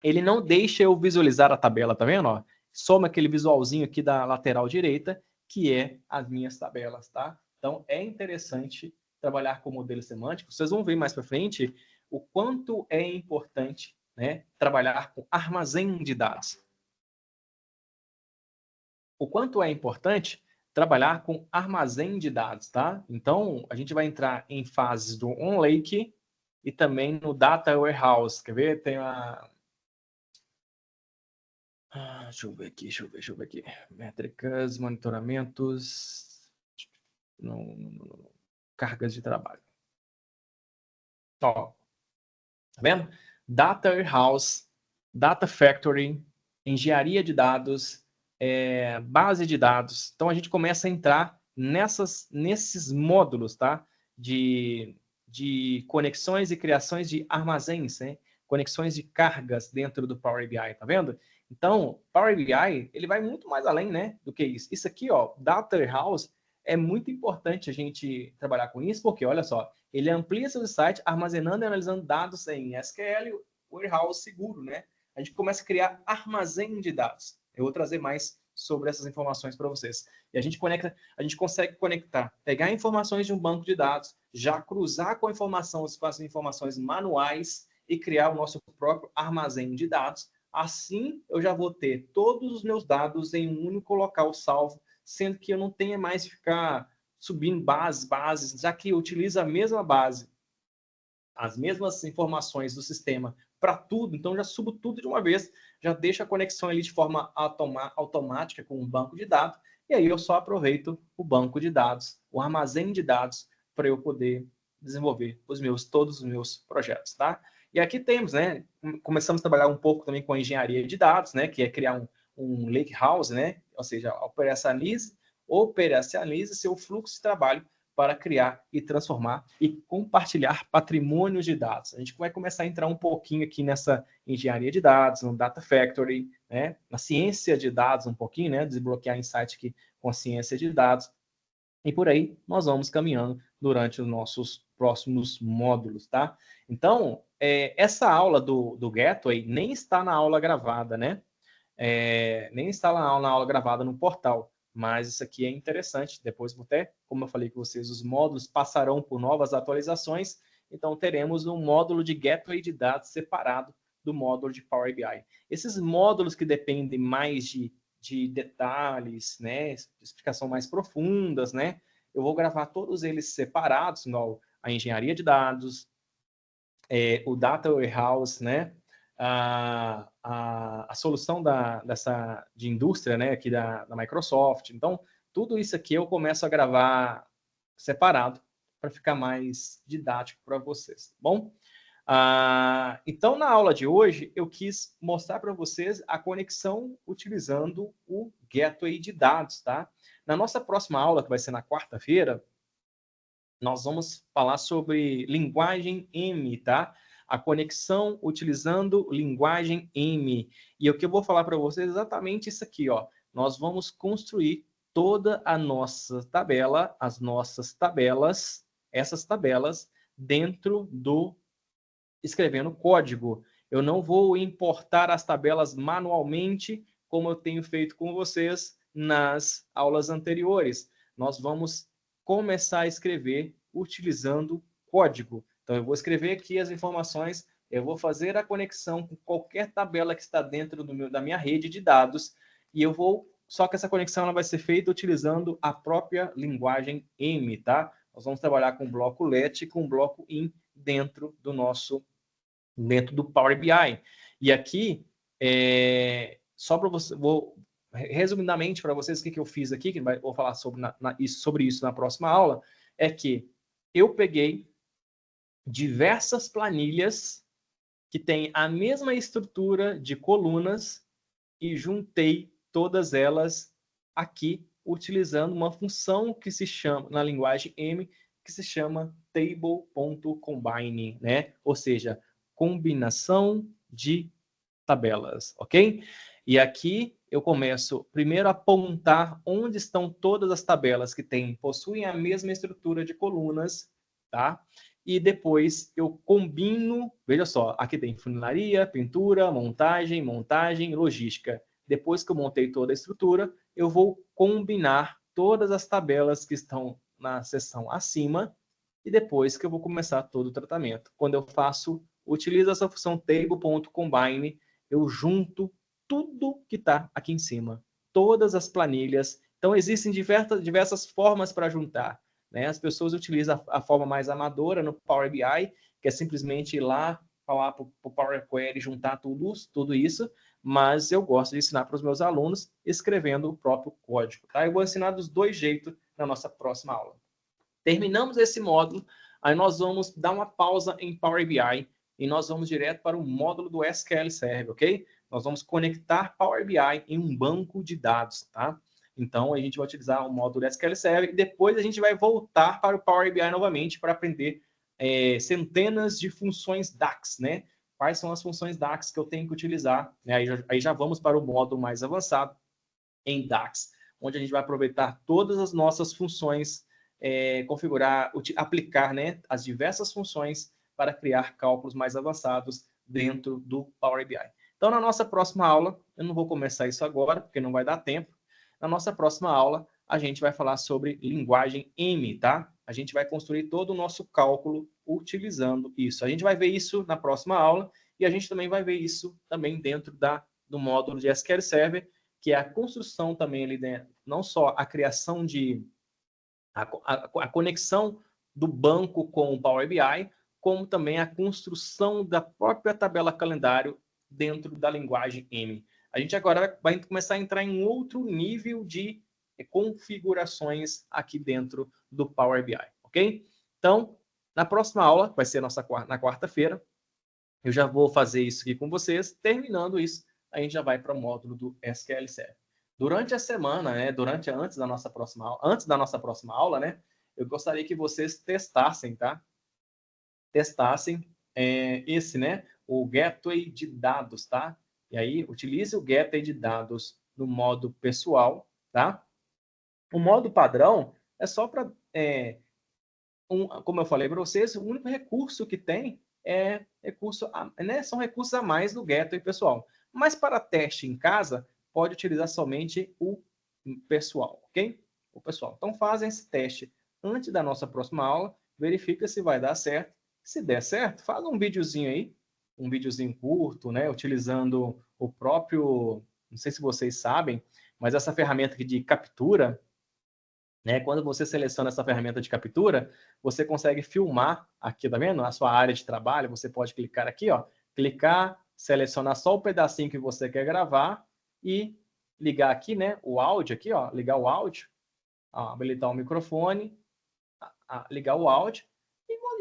ele não deixa eu visualizar a tabela, tá vendo? Ó, soma aquele visualzinho aqui da lateral direita, que é as minhas tabelas, tá? Então, é interessante trabalhar com o modelo semântico. Vocês vão ver mais para frente o quanto é importante, né, trabalhar com armazém de dados. O quanto é importante trabalhar com armazém de dados, tá? Então, a gente vai entrar em fases do OnLake e também no Data Warehouse. Quer ver? Tem a... deixa eu ver aqui. Métricas, monitoramentos... Não. Cargas de trabalho. Ó, tá vendo? Data Warehouse, Data Factory, engenharia de dados, base de dados. Então, a gente começa a entrar nesses módulos, tá? De conexões e criações de armazéns, né? Conexões de cargas dentro do Power BI, tá vendo? Então, Power BI, ele vai muito mais além, né, do que isso. Isso aqui, ó, Data Warehouse, é muito importante a gente trabalhar com isso, porque, olha só, ele amplia seu site armazenando e analisando dados em SQL, Warehouse seguro, né? A gente começa a criar armazém de dados. Eu vou trazer mais sobre essas informações para vocês. E a gente consegue conectar, pegar informações de um banco de dados, já cruzar com as informações manuais e criar o nosso próprio armazém de dados. Assim, eu já vou ter todos os meus dados em um único local salvo, sendo que eu não tenha mais que ficar subindo bases, já que utiliza a mesma base, as mesmas informações do sistema para tudo, então já subo tudo de uma vez, já deixo a conexão ali de forma automática com o banco de dados, e aí eu só aproveito o banco de dados, o armazém de dados, para eu poder desenvolver todos os meus projetos, tá? E aqui temos, né, começamos a trabalhar um pouco também com a engenharia de dados, né, que é criar um lake house, né, ou seja, operacionalize seu fluxo de trabalho para criar e transformar e compartilhar patrimônios de dados. A gente vai começar a entrar um pouquinho aqui nessa engenharia de dados, no Data Factory, né? Na ciência de dados um pouquinho, né? Desbloquear insight aqui com a ciência de dados. E por aí nós vamos caminhando durante os nossos próximos módulos, tá? Então, essa aula do Gateway nem está na aula gravada, né? Nem está na aula gravada no portal, mas isso aqui é interessante. Depois, até, como eu falei com vocês, os módulos passarão por novas atualizações, então teremos um módulo de Gateway de dados separado do módulo de Power BI. Esses módulos que dependem mais de detalhes, né, explicação mais profundas, né, eu vou gravar todos eles separados, igual a engenharia de dados, o Data Warehouse, né, a solução de indústria, né, aqui da Microsoft. Então, tudo isso aqui eu começo a gravar separado para ficar mais didático para vocês, tá bom? Então, na aula de hoje, eu quis mostrar para vocês a conexão utilizando o Gateway de dados, tá? Na nossa próxima aula, que vai ser na quarta-feira, nós vamos falar sobre linguagem M, tá? A conexão utilizando linguagem M. E o que eu vou falar para vocês é exatamente isso aqui, ó. Nós vamos construir toda a nossa tabela, as nossas tabelas, essas tabelas, dentro do escrevendo código. Eu não vou importar as tabelas manualmente, como eu tenho feito com vocês nas aulas anteriores. Nós vamos começar a escrever utilizando código. Então, eu vou escrever aqui as informações, eu vou fazer a conexão com qualquer tabela que está dentro da minha rede de dados, e eu vou... Só que essa conexão ela vai ser feita utilizando a própria linguagem M, tá? Nós vamos trabalhar com o bloco let e com o bloco in dentro do Power BI. E aqui, só para você, vou resumidamente para vocês o que eu fiz aqui, que vou falar sobre isso na próxima aula, é que eu peguei diversas planilhas que têm a mesma estrutura de colunas e juntei todas elas aqui utilizando uma função que se chama, na linguagem M, que se chama table.combine, né? Ou seja, combinação de tabelas, ok? E aqui eu começo primeiro a apontar onde estão todas as tabelas que possuem a mesma estrutura de colunas, tá? E depois eu combino, veja só, aqui tem funilaria, pintura, montagem, logística. Depois que eu montei toda a estrutura, eu vou combinar todas as tabelas que estão na seção acima e depois que eu vou começar todo o tratamento. Quando eu utilizo essa função table.combine, eu junto tudo que está aqui em cima, todas as planilhas. Então, existem diversas formas para juntar, né? As pessoas utilizam a forma mais amadora no Power BI, que é simplesmente ir lá, falar para o Power Query, juntar tudo isso, mas eu gosto de ensinar para os meus alunos escrevendo o próprio código, tá? Eu vou ensinar dos dois jeitos na nossa próxima aula. Terminamos esse módulo, aí nós vamos dar uma pausa em Power BI e nós vamos direto para o módulo do SQL Server, ok? Nós vamos conectar Power BI em um banco de dados, tá? Então, a gente vai utilizar o módulo SQL Server e depois a gente vai voltar para o Power BI novamente para aprender centenas de funções DAX, né? Quais são as funções DAX que eu tenho que utilizar, né? Aí já vamos para o módulo mais avançado em DAX, onde a gente vai aproveitar todas as nossas funções, configurar, aplicar, né, as diversas funções para criar cálculos mais avançados dentro do Power BI. Então, na nossa próxima aula, eu não vou começar isso agora, porque não vai dar tempo. Na nossa próxima aula, a gente vai falar sobre linguagem M, tá? A gente vai construir todo o nosso cálculo utilizando isso. A gente vai ver isso na próxima aula e a gente também vai ver isso também dentro do módulo de SQL Server, que é a construção também ali dentro, não só a criação a conexão do banco com o Power BI, como também a construção da própria tabela calendário dentro da linguagem M. A gente agora vai começar a entrar em um outro nível de configurações aqui dentro do Power BI, ok? Então, na próxima aula, vai ser na quarta-feira, eu já vou fazer isso aqui com vocês. Terminando isso, a gente já vai para o módulo do SQL Server. Durante a semana, né, antes da nossa próxima aula, né, eu gostaria que vocês testassem, tá? Testassem esse, né? O gateway de dados, tá? E aí, utilize o gateway de dados no modo pessoal, tá? O modo padrão é só para, como eu falei para vocês, o único recurso que tem é recurso, né? São recursos a mais do gateway pessoal. Mas para teste em casa, pode utilizar somente o pessoal, ok? O pessoal. Então, fazem esse teste antes da nossa próxima aula, verifica se vai dar certo. Se der certo, faz um videozinho aí, um videozinho curto, né? Utilizando o próprio, não sei se vocês sabem, mas essa ferramenta aqui de captura, né? Quando você seleciona essa ferramenta de captura, você consegue filmar aqui, tá vendo? A sua área de trabalho, você pode clicar aqui, ó, clicar, selecionar só o pedacinho que você quer gravar e ligar aqui, né, o áudio aqui, ó, ligar o áudio, ó, habilitar o microfone, ligar o áudio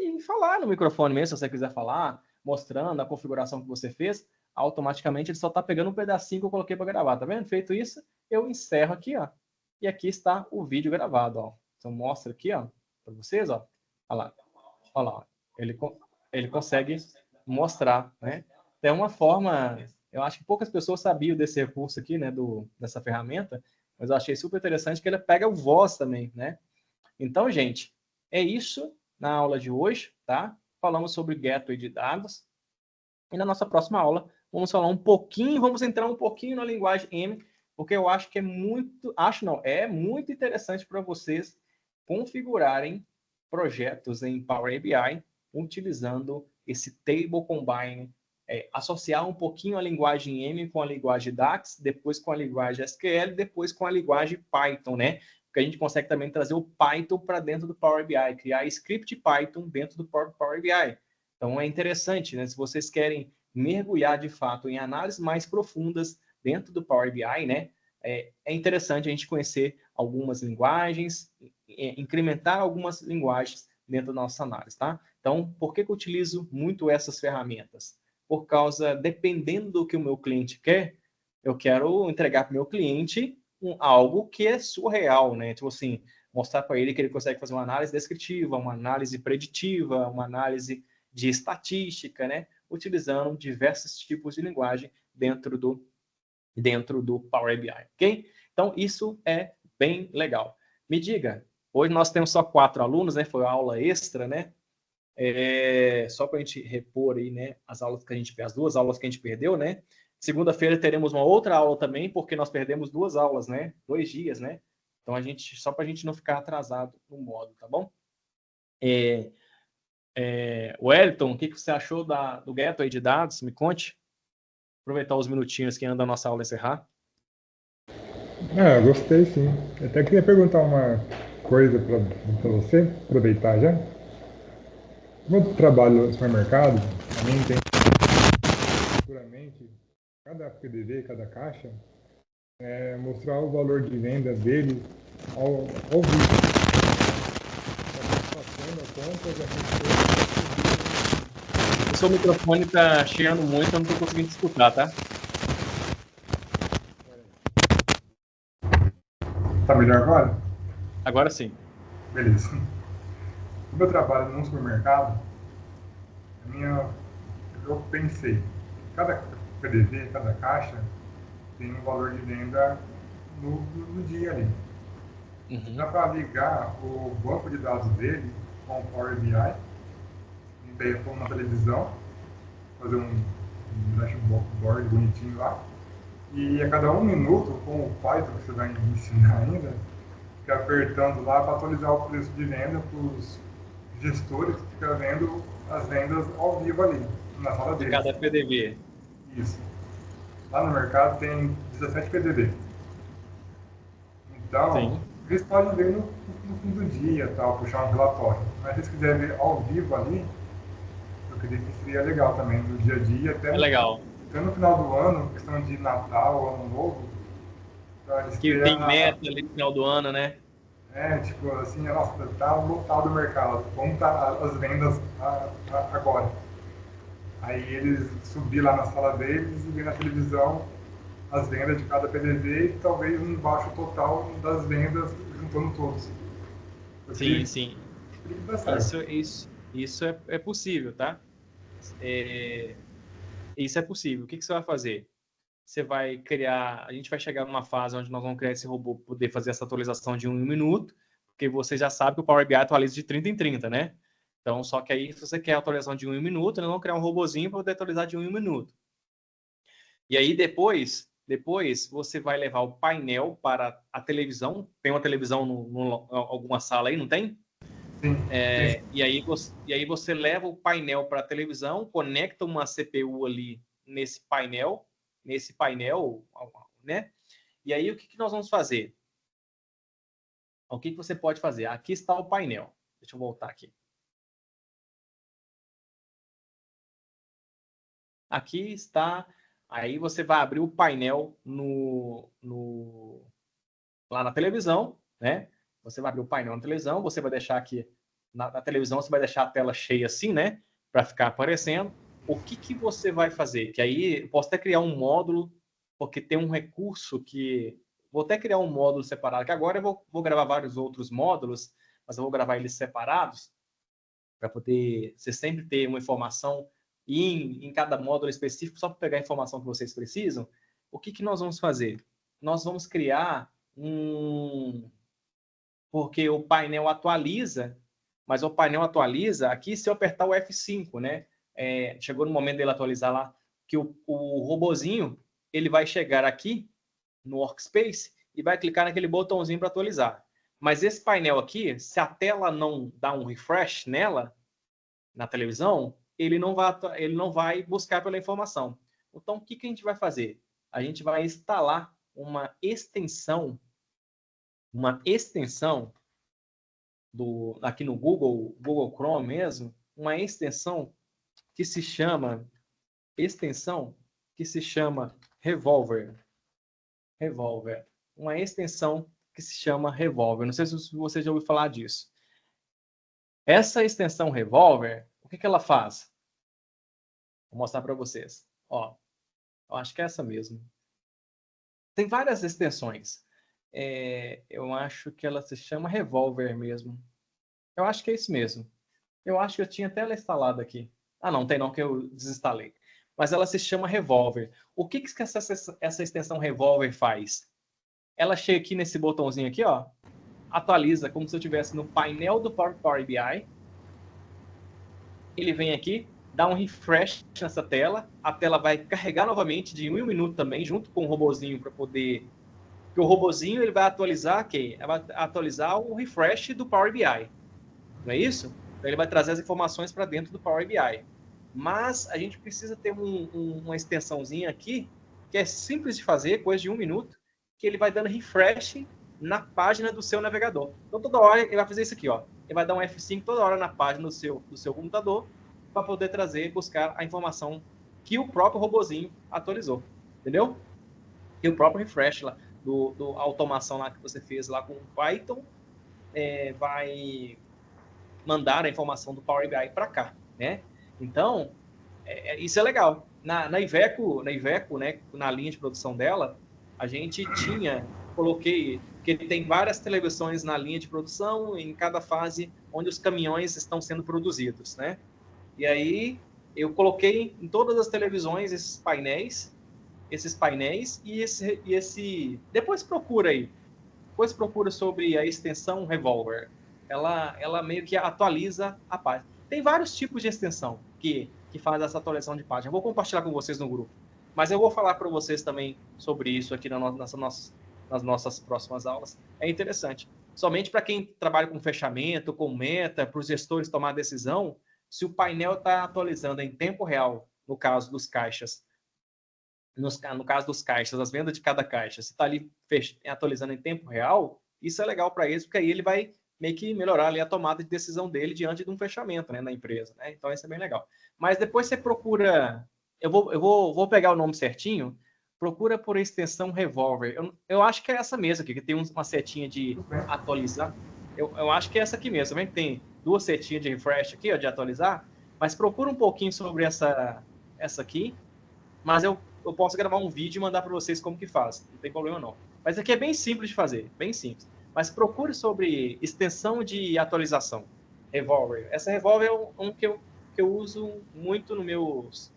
e falar no microfone mesmo, se você quiser falar, mostrando a configuração que você fez, automaticamente ele só está pegando um pedacinho que eu coloquei para gravar, tá vendo? Feito isso, eu encerro aqui, ó, e aqui está o vídeo gravado, ó. Então mostra aqui, ó, para vocês, ó, olha lá, ó. Ele consegue mostrar, né? É uma forma, eu acho que poucas pessoas sabiam desse recurso aqui, né, dessa ferramenta, mas eu achei super interessante que ele pega o voz também, né? Então, gente, é isso na aula de hoje, tá? Falamos sobre gateway de dados. E na nossa próxima aula, vamos falar um pouquinho, vamos entrar um pouquinho na linguagem M, porque eu acho que é muito interessante para vocês configurarem projetos em Power BI utilizando esse Table Combine, associar um pouquinho a linguagem M com a linguagem DAX, depois com a linguagem SQL, depois com a linguagem Python, né? Porque a gente consegue também trazer o Python para dentro do Power BI, criar script Python dentro do Power BI. Então, é interessante, né? Se vocês querem mergulhar, de fato, em análises mais profundas dentro do Power BI, né? É interessante a gente conhecer algumas linguagens, incrementar algumas linguagens dentro da nossa análise, tá? Então, por que eu utilizo muito essas ferramentas? Por causa, dependendo do que o meu cliente quer, eu quero entregar para o meu cliente algo que é surreal, né? Tipo assim, mostrar para ele que ele consegue fazer uma análise descritiva, uma análise preditiva, uma análise de estatística, né? Utilizando diversos tipos de linguagem dentro do Power BI, ok? Então, isso é bem legal. Me diga, hoje nós temos só 4 alunos, né? Foi uma aula extra, né? Só para a gente repor aí, né? As 2 aulas que a gente perdeu, né? Segunda-feira teremos uma outra aula também, porque nós perdemos 2 aulas, né? 2 dias, né? Então, só para a gente não ficar atrasado no modo, tá bom? Wellington, o que você achou do gateway de dados? Me conte. Aproveitar os minutinhos que anda a nossa aula encerrar. Eu gostei sim. Eu até queria perguntar uma coisa para você, aproveitar já. Como eu trabalho no supermercado, a mim tem futuramente cada PDV, cada caixa, mostrar o valor de venda dele ao vivo. Passando a conta, o seu microfone está chiando muito, eu não estou conseguindo escutar, tá? Tá melhor agora? Agora sim. Beleza. Como eu trabalho num supermercado, eu pensei, cada PDV, cada caixa tem um valor de venda no dia ali. Uhum. Dá para ligar o banco de dados dele com o Power BI, pôr uma televisão, fazer um dashboard bonitinho lá, e a cada 1 minuto, com o Python que você vai ensinar ainda, fica apertando lá para atualizar o preço de venda para os gestores que ficam vendo as vendas ao vivo ali, na sala deles. De cada PDV. Isso. Lá no mercado tem 17 PDV. Então, Sim. eles podem ver no fim do dia, tal, puxar um relatório. Mas se eles quiserem ver ao vivo ali, eu acredito que seria legal também, no dia a dia, até legal. Até no final do ano, questão de Natal, Ano Novo, para eles que tem meta ali no final do ano, né? Tipo assim, nossa, tá lotado o mercado, como tá as vendas agora? Aí eles subir lá na sala deles e ver na televisão as vendas de cada PDV e talvez um baixo total das vendas juntando todos. Sim, sim. Dá certo. Isso é possível, tá? Isso é possível. O que você vai fazer? Você vai criar... A gente vai chegar numa fase onde nós vamos criar esse robô poder fazer essa atualização de 1 em 1 minuto, porque você já sabe que o Power BI atualiza de 30 em 30, né? Então, só que aí, se você quer a atualização de 1 em 1 minuto, nós vamos criar um robozinho para poder atualizar de 1 em 1 minuto. E aí, depois você vai levar o painel para a televisão. Tem uma televisão alguma sala aí, não tem? Sim, E aí você leva o painel para a televisão, conecta uma CPU ali nesse painel, né? E aí o que nós vamos fazer? O que você pode fazer? Aqui está o painel. Deixa eu voltar aqui. Aqui está. Aí você vai abrir o painel lá na televisão, né? Você vai abrir o painel na televisão, você vai deixar aqui na televisão, você vai deixar a tela cheia assim, né? Para ficar aparecendo. O que você vai fazer? Que aí eu posso até criar um módulo, porque tem um recurso que... Vou até criar um módulo separado, que agora eu vou gravar vários outros módulos, mas eu vou gravar eles separados, para poder você sempre ter uma informação e em cada módulo específico, só para pegar a informação que vocês precisam. O que nós vamos fazer? Nós vamos criar porque o painel atualiza, mas o painel atualiza aqui se eu apertar o F5, né? Chegou no momento dele atualizar lá, que o robozinho ele vai chegar aqui no Workspace e vai clicar naquele botãozinho para atualizar. Mas esse painel aqui, se a tela não dá um refresh nela, na televisão, ele não vai buscar pela informação. Então, o que a gente vai fazer? A gente vai instalar uma extensão aqui no Google Chrome mesmo, uma extensão que se chama Revolver. Uma extensão que se chama Revolver. Não sei se você já ouviu falar disso. Essa extensão Revolver, o que ela faz? Vou mostrar para vocês. Ó, eu acho que é essa mesmo. Tem várias extensões. Eu acho que ela se chama Revolver mesmo. Eu acho que é isso mesmo. Eu acho que eu tinha até ela instalada aqui. Ah, não, tem não, que eu desinstalei. Mas ela se chama Revolver. O que essa extensão Revolver faz? Ela chega aqui nesse botãozinho aqui, ó, atualiza como se eu estivesse no painel do Power BI. Ele vem aqui, dá um refresh nessa tela, a tela vai carregar novamente de 1 em 1 minuto também, junto com o robozinho para poder... Porque o robozinho ele vai atualizar quem? Ele vai atualizar o refresh do Power BI. Não é isso? Então ele vai trazer as informações para dentro do Power BI. Mas a gente precisa ter uma extensãozinha aqui, que é simples de fazer, coisa de 1 minuto, que ele vai dando refresh na página do seu navegador. Então toda hora ele vai fazer isso aqui, ó. Ele vai dar um F5 toda hora na página do seu computador para poder trazer, buscar a informação que o próprio robozinho atualizou. Entendeu? E o próprio refresh lá, do automação lá que você fez lá com o Python, vai mandar a informação do Power BI para cá, né? Então, isso é legal. Na Iveco, né, na linha de produção dela, a gente coloquei, que tem várias televisões na linha de produção, em cada fase onde os caminhões estão sendo produzidos, né? E aí eu coloquei em todas as televisões esses painéis e esse... Depois procura aí. Depois procura sobre a extensão Revolver. Ela meio que atualiza a página. Tem vários tipos de extensão que faz essa atualização de página. Eu vou compartilhar com vocês no grupo. Mas eu vou falar para vocês também sobre isso aqui nas nossas próximas aulas. É interessante. Somente para quem trabalha com fechamento, com meta, para os gestores tomar decisão, se o painel está atualizando em tempo real, no caso dos caixas, no caso dos caixas, as vendas de cada caixa, se está ali atualizando em tempo real, isso é legal para eles, porque aí ele vai meio que melhorar ali a tomada de decisão dele diante de um fechamento, né, na empresa, né? Então isso é bem legal. Mas depois você procura, eu vou pegar o nome certinho, procura por extensão Revolver. Eu acho que é essa mesmo aqui, que tem uma setinha de atualizar. Eu acho que é essa aqui mesmo, também tem duas setinhas de refresh aqui, ó, de atualizar, mas procura um pouquinho sobre essa aqui, mas eu posso gravar um vídeo e mandar para vocês como que faz, não tem problema não. Mas aqui é bem simples de fazer, bem simples. mas procure sobre extensão de atualização. Revolver. Essa Revolver é um que eu uso muito no meus...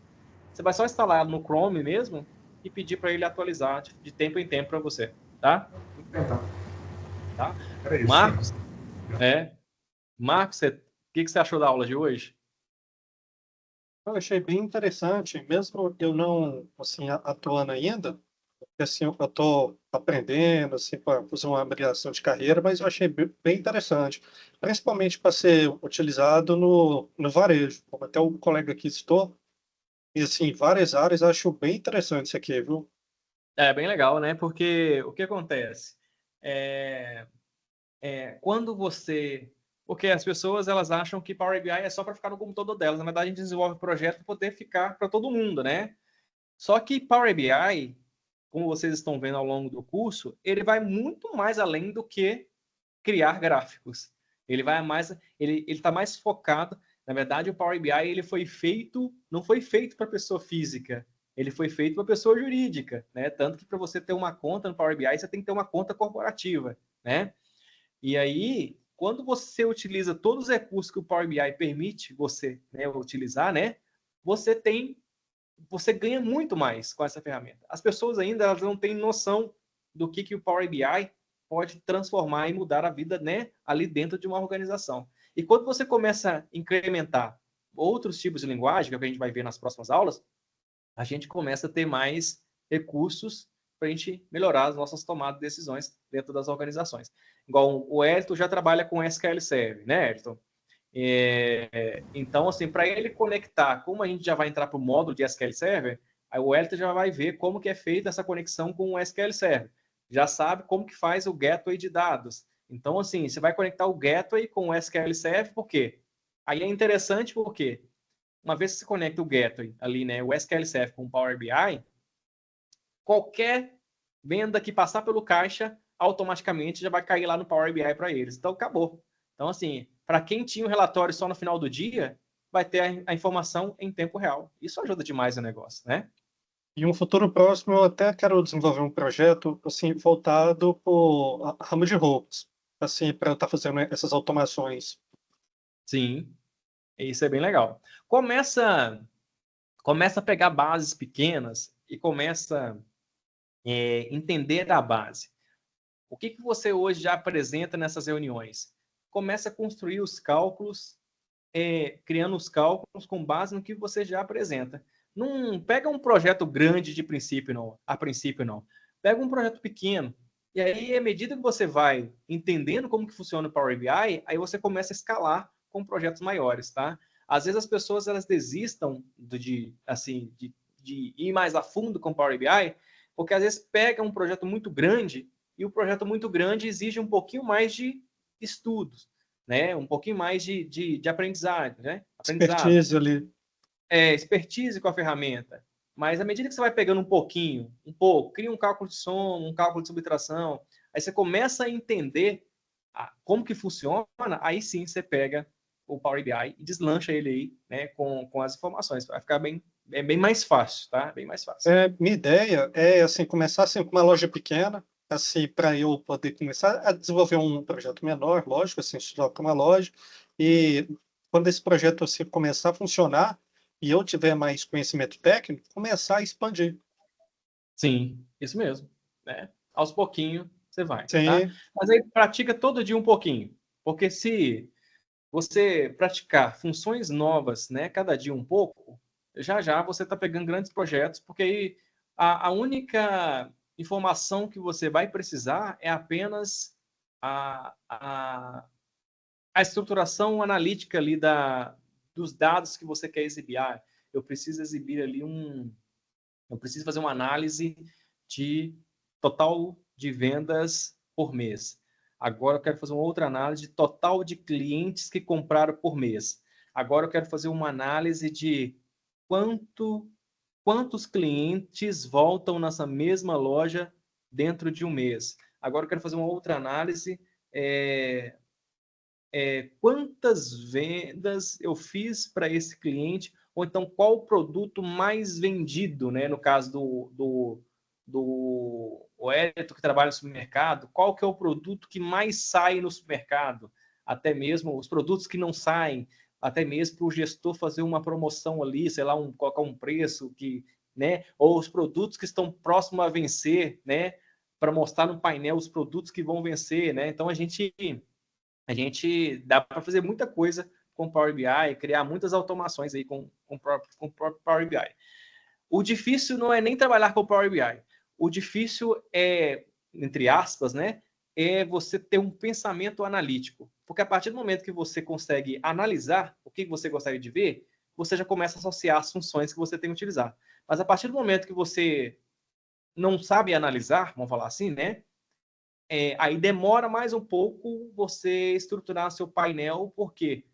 Você vai só instalar no Chrome mesmo e pedir para ele atualizar de tempo em tempo para você, tá? Tudo bem, então. Tá? Era isso. Marcos, Marcos, o que você achou da aula de hoje? Eu achei bem interessante, mesmo eu não, assim, atuando ainda, porque, assim, eu estou aprendendo, assim, para fazer uma migração de carreira, mas eu achei bem interessante, principalmente para ser utilizado no varejo, como até o colega aqui citou, e, assim, várias áreas, eu acho bem interessante isso aqui, viu? É bem legal, né? Porque o que acontece? Quando você... Porque as pessoas elas acham que Power BI é só para ficar no computador delas. Na verdade, a gente desenvolve projeto para poder ficar para todo mundo, né? Só que Power BI, como vocês estão vendo ao longo do curso, ele vai muito mais além do que criar gráficos. Ele vai mais, ele está mais focado. Na verdade, o Power BI ele foi feito, não foi feito para pessoa física, ele foi feito para pessoa jurídica, né? Tanto que para você ter uma conta no Power BI, você tem que ter uma conta corporativa, né? E aí, quando você utiliza todos os recursos que o Power BI permite você, né, utilizar, né? Você ganha muito mais com essa ferramenta. As pessoas ainda elas não têm noção do que o Power BI pode transformar e mudar a vida, né, ali dentro de uma organização. E quando você começa a incrementar outros tipos de linguagem, que é o que a gente vai ver nas próximas aulas, a gente começa a ter mais recursos para a gente melhorar as nossas tomadas de decisões dentro das organizações. Igual o Elton já trabalha com SQL Server, né, Elton? Então, assim, para ele conectar, como a gente já vai entrar para o módulo de SQL Server, aí o Elton já vai ver como que é feita essa conexão com o SQL Server. Já sabe como que faz o gateway de dados. Então, assim, você vai conectar o gateway com o SQL Server, por quê? Aí é interessante porque uma vez que você conecta o gateway ali, né, o SQL Server com o Power BI, qualquer venda que passar pelo caixa, automaticamente já vai cair lá no Power BI para eles. Então, acabou. Então, assim, para quem tinha o relatório só no final do dia, vai ter a informação em tempo real. Isso ajuda demais o negócio, né? E um futuro próximo, eu até quero desenvolver um projeto, assim, voltado para a ramo de roupas, assim, para estar fazendo essas automações. Sim, isso é bem legal. Começa a pegar bases pequenas e começa a entender a base. O que você hoje já apresenta nessas reuniões? Começa a construir os cálculos, criando os cálculos com base no que você já apresenta. Não pega um projeto grande de princípio, não. A princípio, não. Pega um projeto pequeno. E aí, à medida que você vai entendendo como que funciona o Power BI, aí você começa a escalar com projetos maiores, tá? Às vezes as pessoas elas desistam de ir mais a fundo com o Power BI, porque às vezes pega um projeto muito grande e o projeto muito grande exige um pouquinho mais de estudos, né? Um pouquinho mais de aprendizado, né? Aprendizado. Expertise ali. Expertise com a ferramenta. Mas à medida que você vai pegando um pouco, cria um cálculo de soma, um cálculo de subtração, aí você começa a entender como que funciona, aí sim você pega o Power BI e deslancha ele aí, né, com as informações. Vai ficar bem mais fácil, tá? Bem mais fácil. Minha ideia é, assim, começar assim, com uma loja pequena, assim, para eu poder começar a desenvolver um projeto menor, lógico, assim, só com uma loja, e quando esse projeto assim, começar a funcionar e eu tiver mais conhecimento técnico, começar a expandir. Sim, isso mesmo, né? Aos pouquinhos você vai, tá? Sim, Mas aí pratica todo dia um pouquinho, porque se você praticar funções novas, né, cada dia um pouco, já já você está pegando grandes projetos, porque aí a única informação que você vai precisar é apenas a, a, a estruturação analítica ali dos dados que você quer exibir. Eu preciso exibir ali eu preciso fazer uma análise de total de vendas por mês. Agora eu quero fazer uma outra análise de total de clientes que compraram por mês. Agora eu quero fazer uma análise de quantos clientes voltam nessa mesma loja dentro de um mês. Agora eu quero fazer uma outra análise, quantas vendas eu fiz para esse cliente, ou então qual o produto mais vendido, né? No caso o Hélito que trabalha no supermercado, qual que é o produto que mais sai no supermercado? Até mesmo os produtos que não saem, até mesmo para o gestor fazer uma promoção ali, sei lá, colocar um preço que, né? Ou os produtos que estão próximos a vencer, né? Para mostrar no painel os produtos que vão vencer, né? Então a gente dá para fazer muita coisa com o Power BI, criar muitas automações aí com o próprio Power BI. O difícil não é nem trabalhar com o Power BI. O difícil é, entre aspas, né, é você ter um pensamento analítico. Porque a partir do momento que você consegue analisar o que você gostaria de ver, você já começa a associar as funções que você tem que utilizar. Mas a partir do momento que você não sabe analisar, vamos falar assim, né, aí demora mais um pouco você estruturar seu painel, porque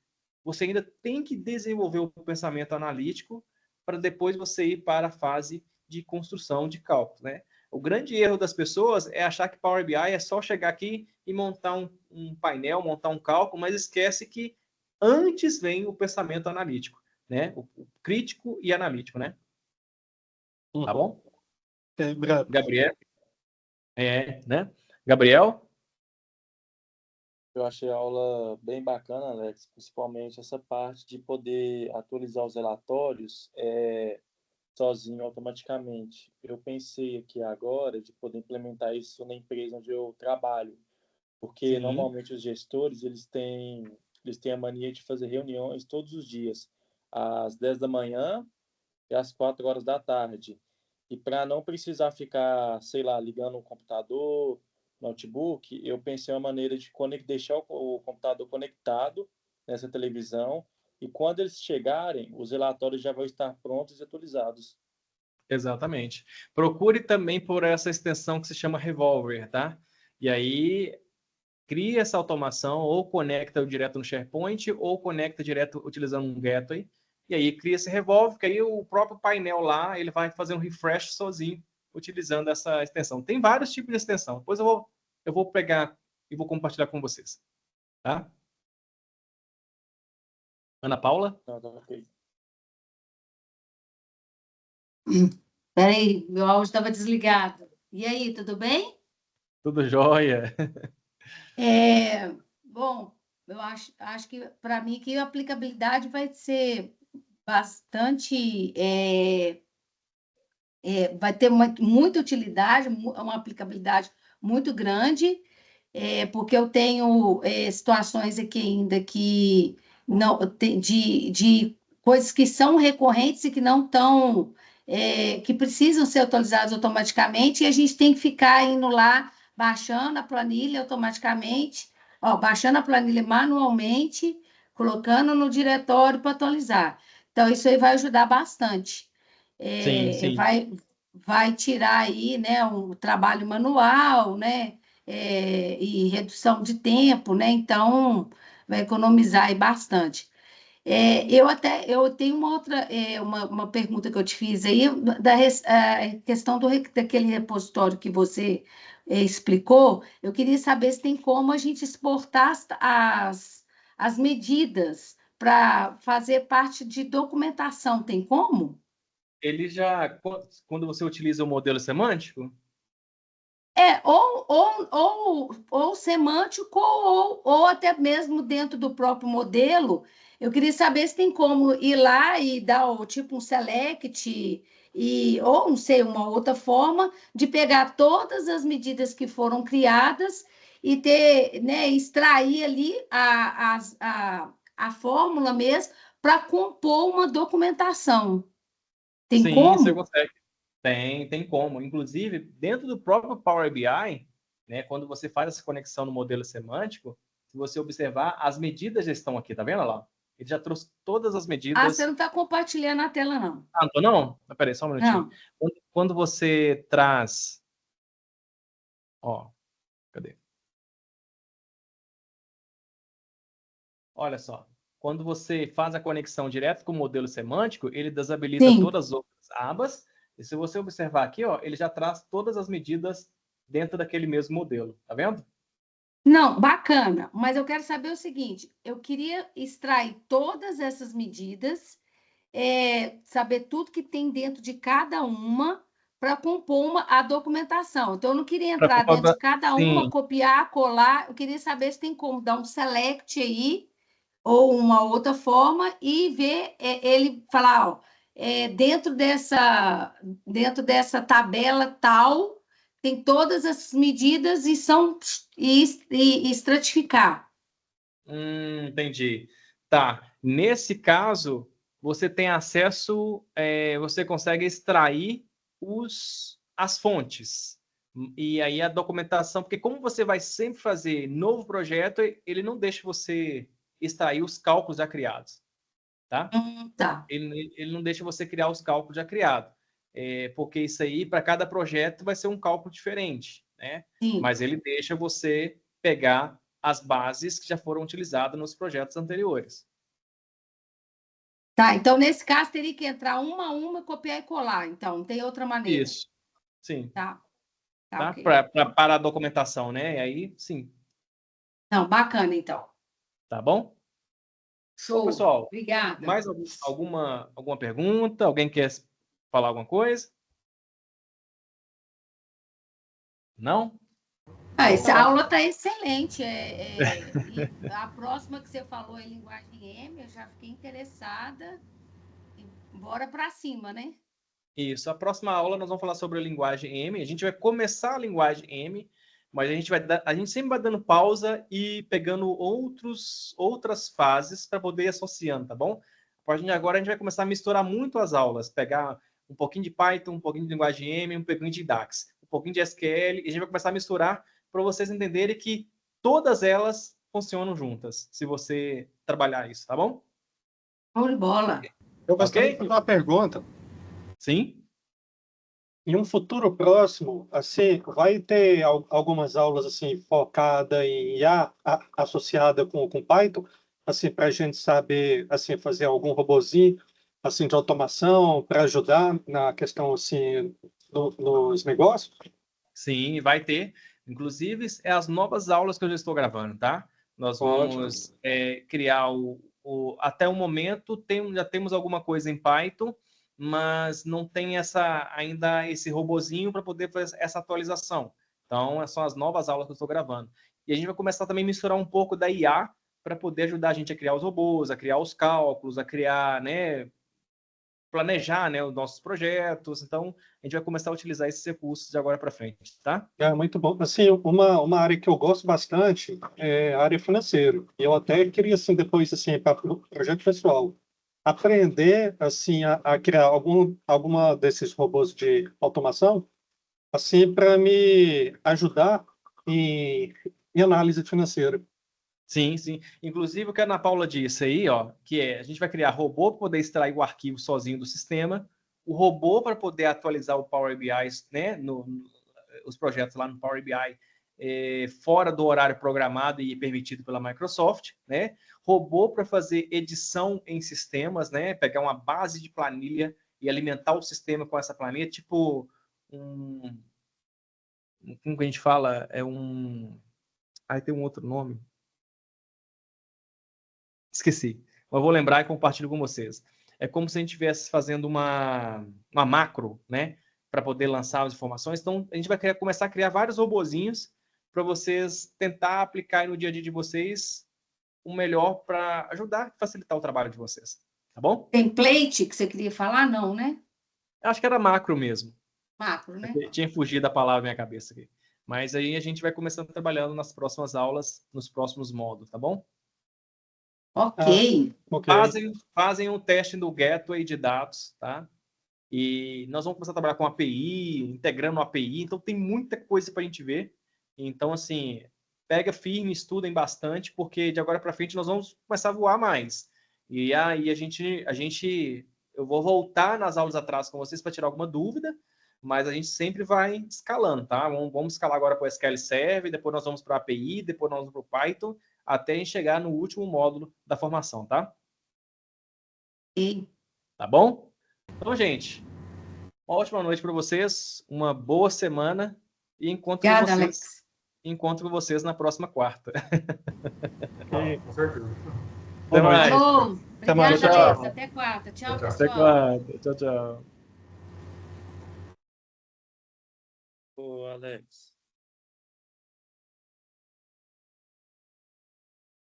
você ainda tem que desenvolver o pensamento analítico para depois você ir para a fase de construção de cálculos, né? O grande erro das pessoas é achar que Power BI é só chegar aqui e montar um painel, montar um cálculo, mas esquece que antes vem o pensamento analítico, né? O crítico e analítico, né? Tá bom? Obrigado. Gabriel? Né? Gabriel? Eu achei a aula bem bacana, Alex, principalmente essa parte de poder atualizar os relatórios sozinho, automaticamente. Eu pensei aqui agora de poder implementar isso na empresa onde eu trabalho, porque Sim. normalmente os gestores eles têm a mania de fazer reuniões todos os dias, às 10 da manhã e às 4 horas da tarde. E para não precisar ficar, sei lá, ligando o computador, notebook, eu pensei uma maneira de deixar o computador conectado nessa televisão e quando eles chegarem, os relatórios já vão estar prontos e atualizados. Exatamente. Procure também por essa extensão que se chama Revolver, tá? E aí cria essa automação ou conecta direto no SharePoint ou conecta direto utilizando um gateway. E aí cria esse Revolver, que aí o próprio painel lá, ele vai fazer um refresh sozinho utilizando essa extensão. Tem vários tipos de extensão. Depois eu vou pegar e vou compartilhar com vocês. Tá? Ana Paula? Não, tá ok. Peraí, meu áudio estava desligado. E aí, tudo bem? Tudo jóia. Bom, eu acho que para mim que a aplicabilidade vai ser bastante, vai ter muita utilidade, uma aplicabilidade muito grande, porque eu tenho situações aqui ainda que não de coisas que são recorrentes e que não estão, que precisam ser atualizadas automaticamente, e a gente tem que ficar indo lá, baixando a planilha automaticamente, ó, baixando a planilha manualmente, colocando no diretório para atualizar. Então, isso aí vai ajudar bastante. Sim. Vai tirar aí, né, o trabalho manual, né, e redução de tempo, né? Então, vai economizar aí bastante. Eu tenho uma outra, uma pergunta que eu te fiz aí, a questão daquele repositório que você explicou. Eu queria saber se tem como a gente exportar as medidas para fazer parte de documentação. Tem como? Ele já, quando você utiliza o modelo semântico, Ou semântico, ou até mesmo dentro do próprio modelo. Eu queria saber se tem como ir lá e dar tipo um select, ou não sei, uma outra forma de pegar todas as medidas que foram criadas e ter, né, extrair ali a fórmula mesmo para compor uma documentação. Tem sim, você como? consegue. Tem como. Inclusive, dentro do próprio Power BI, né, quando você faz essa conexão no modelo semântico, se você observar, as medidas já estão aqui, tá vendo lá? Ele já trouxe todas as Ah, você medidas. não está compartilhando a tela, não. Ah, não tô não? Peraí, só um minutinho. Não. Quando você traz... Ó, cadê? Olha só. Quando você faz a conexão direto com o modelo semântico, ele desabilita Sim. todas as outras abas. E se você observar aqui, ó, ele já traz todas as medidas dentro daquele mesmo modelo. Tá vendo? Não, bacana. Mas eu quero saber o seguinte: eu queria extrair todas essas medidas, saber tudo que tem dentro de cada uma, para compor a documentação. Então, eu não queria entrar dentro de cada uma, Sim. copiar, colar. Eu queria saber se tem como dar um select aí, ou uma outra forma, e ver ele falar, ó, dentro dessa tabela tal, tem todas as medidas e estratificar. Entendi. Tá. Nesse caso, você tem acesso, você consegue extrair as fontes. E aí a documentação, porque como você vai sempre fazer novo projeto, ele não deixa você extrair os cálculos já criados, tá? Tá. Ele não deixa você criar os cálculos já criados. Porque isso aí, para cada projeto, vai ser um cálculo diferente, né? Sim. Mas ele deixa você pegar as bases que já foram utilizadas nos projetos anteriores. Tá, então nesse caso teria que entrar uma a uma, copiar e colar, então, não tem outra maneira. Isso, sim. Tá, Tá? ok. Para a documentação, né? E aí, sim. Não, bacana, então. Tá bom? Show. Bom, pessoal, Obrigada. mais alguma pergunta? Alguém quer falar alguma coisa? Não? Essa aula está excelente. E a próxima que você falou é linguagem M, eu já fiquei interessada. Bora para cima, né? Isso. A próxima aula nós vamos falar sobre a linguagem M. A gente vai começar a linguagem M, mas a gente sempre vai dando pausa e pegando outras fases para poder ir associando, tá bom? A partir de agora a gente vai começar a misturar muito as aulas, pegar um pouquinho de Python, um pouquinho de linguagem M, um pouquinho de DAX, um pouquinho de SQL, e a gente vai começar a misturar para vocês entenderem que todas elas funcionam juntas, se você trabalhar isso, tá bom? Show de bola. Eu gostaria de fazer uma pergunta. Sim? Em um futuro próximo, assim, vai ter algumas aulas assim focada em IA associada com Python, assim, para a gente saber assim fazer algum robozinho assim de automação para ajudar na questão assim nos negócios? Sim, vai ter. Inclusive, as novas aulas que eu já estou gravando, tá? Nós vamos criar até o momento, já temos alguma coisa em Python, mas não tem ainda esse robozinho para poder fazer essa atualização. Então, são as novas aulas que eu estou gravando. E a gente vai começar também a misturar um pouco da IA para poder ajudar a gente a criar os robôs, a criar os cálculos, a criar, né, planejar, né, os nossos projetos. Então, a gente vai começar a utilizar esses recursos de agora para frente, tá? É muito bom. Assim, uma área que eu gosto bastante é a área financeira. Eu até queria, assim, depois, assim, para o projeto pessoal, aprender, assim, a criar alguma desses robôs de automação, assim, para me ajudar em análise financeira. Sim, sim. Inclusive, o que a Ana Paula disse aí, ó, que a gente vai criar robô para poder extrair o arquivo sozinho do sistema, o robô para poder atualizar o Power BI, né, os projetos lá no Power BI, fora do horário programado e permitido pela Microsoft, né? Robô para fazer edição em sistemas, né? Pegar uma base de planilha e alimentar o sistema com essa planilha, tipo como que a gente fala? Aí tem um outro nome. Esqueci. Mas vou lembrar e compartilho com vocês. É como se a gente estivesse fazendo uma macro, né? Para poder lançar as informações. Então, a gente vai começar a criar vários robozinhos para vocês tentar aplicar no dia a dia de vocês o melhor para ajudar e facilitar o trabalho de vocês. Tá bom? Template que você queria falar? Não, né? Acho que era macro mesmo. Macro, né? Tinha fugido da palavra na minha cabeça aqui. Mas aí a gente vai começando trabalhando nas próximas aulas, nos próximos módulos, tá bom? Ok. Fazem um teste do gateway de dados, tá? E nós vamos começar a trabalhar com API, integrando API, então tem muita coisa para a gente ver. Então, assim, pega firme, estudem bastante, porque de agora para frente nós vamos começar a voar mais. E aí eu vou voltar nas aulas atrás com vocês para tirar alguma dúvida, mas a gente sempre vai escalando, tá? Vamos escalar agora para o SQL Server, depois nós vamos para a API, depois nós vamos para o Python, até a gente chegar no último módulo da formação, tá? Ok. Tá bom? Então, gente, uma ótima noite para vocês, uma boa semana e Obrigada, Alex. encontro vocês na próxima quarta. Com certeza. Até mais. Falou. Até mais. Obrigada, Tchau. Alex. Até quarta. Tchau, Tchau. pessoal. Até quarta. Tchau, tchau. Ô, Alex.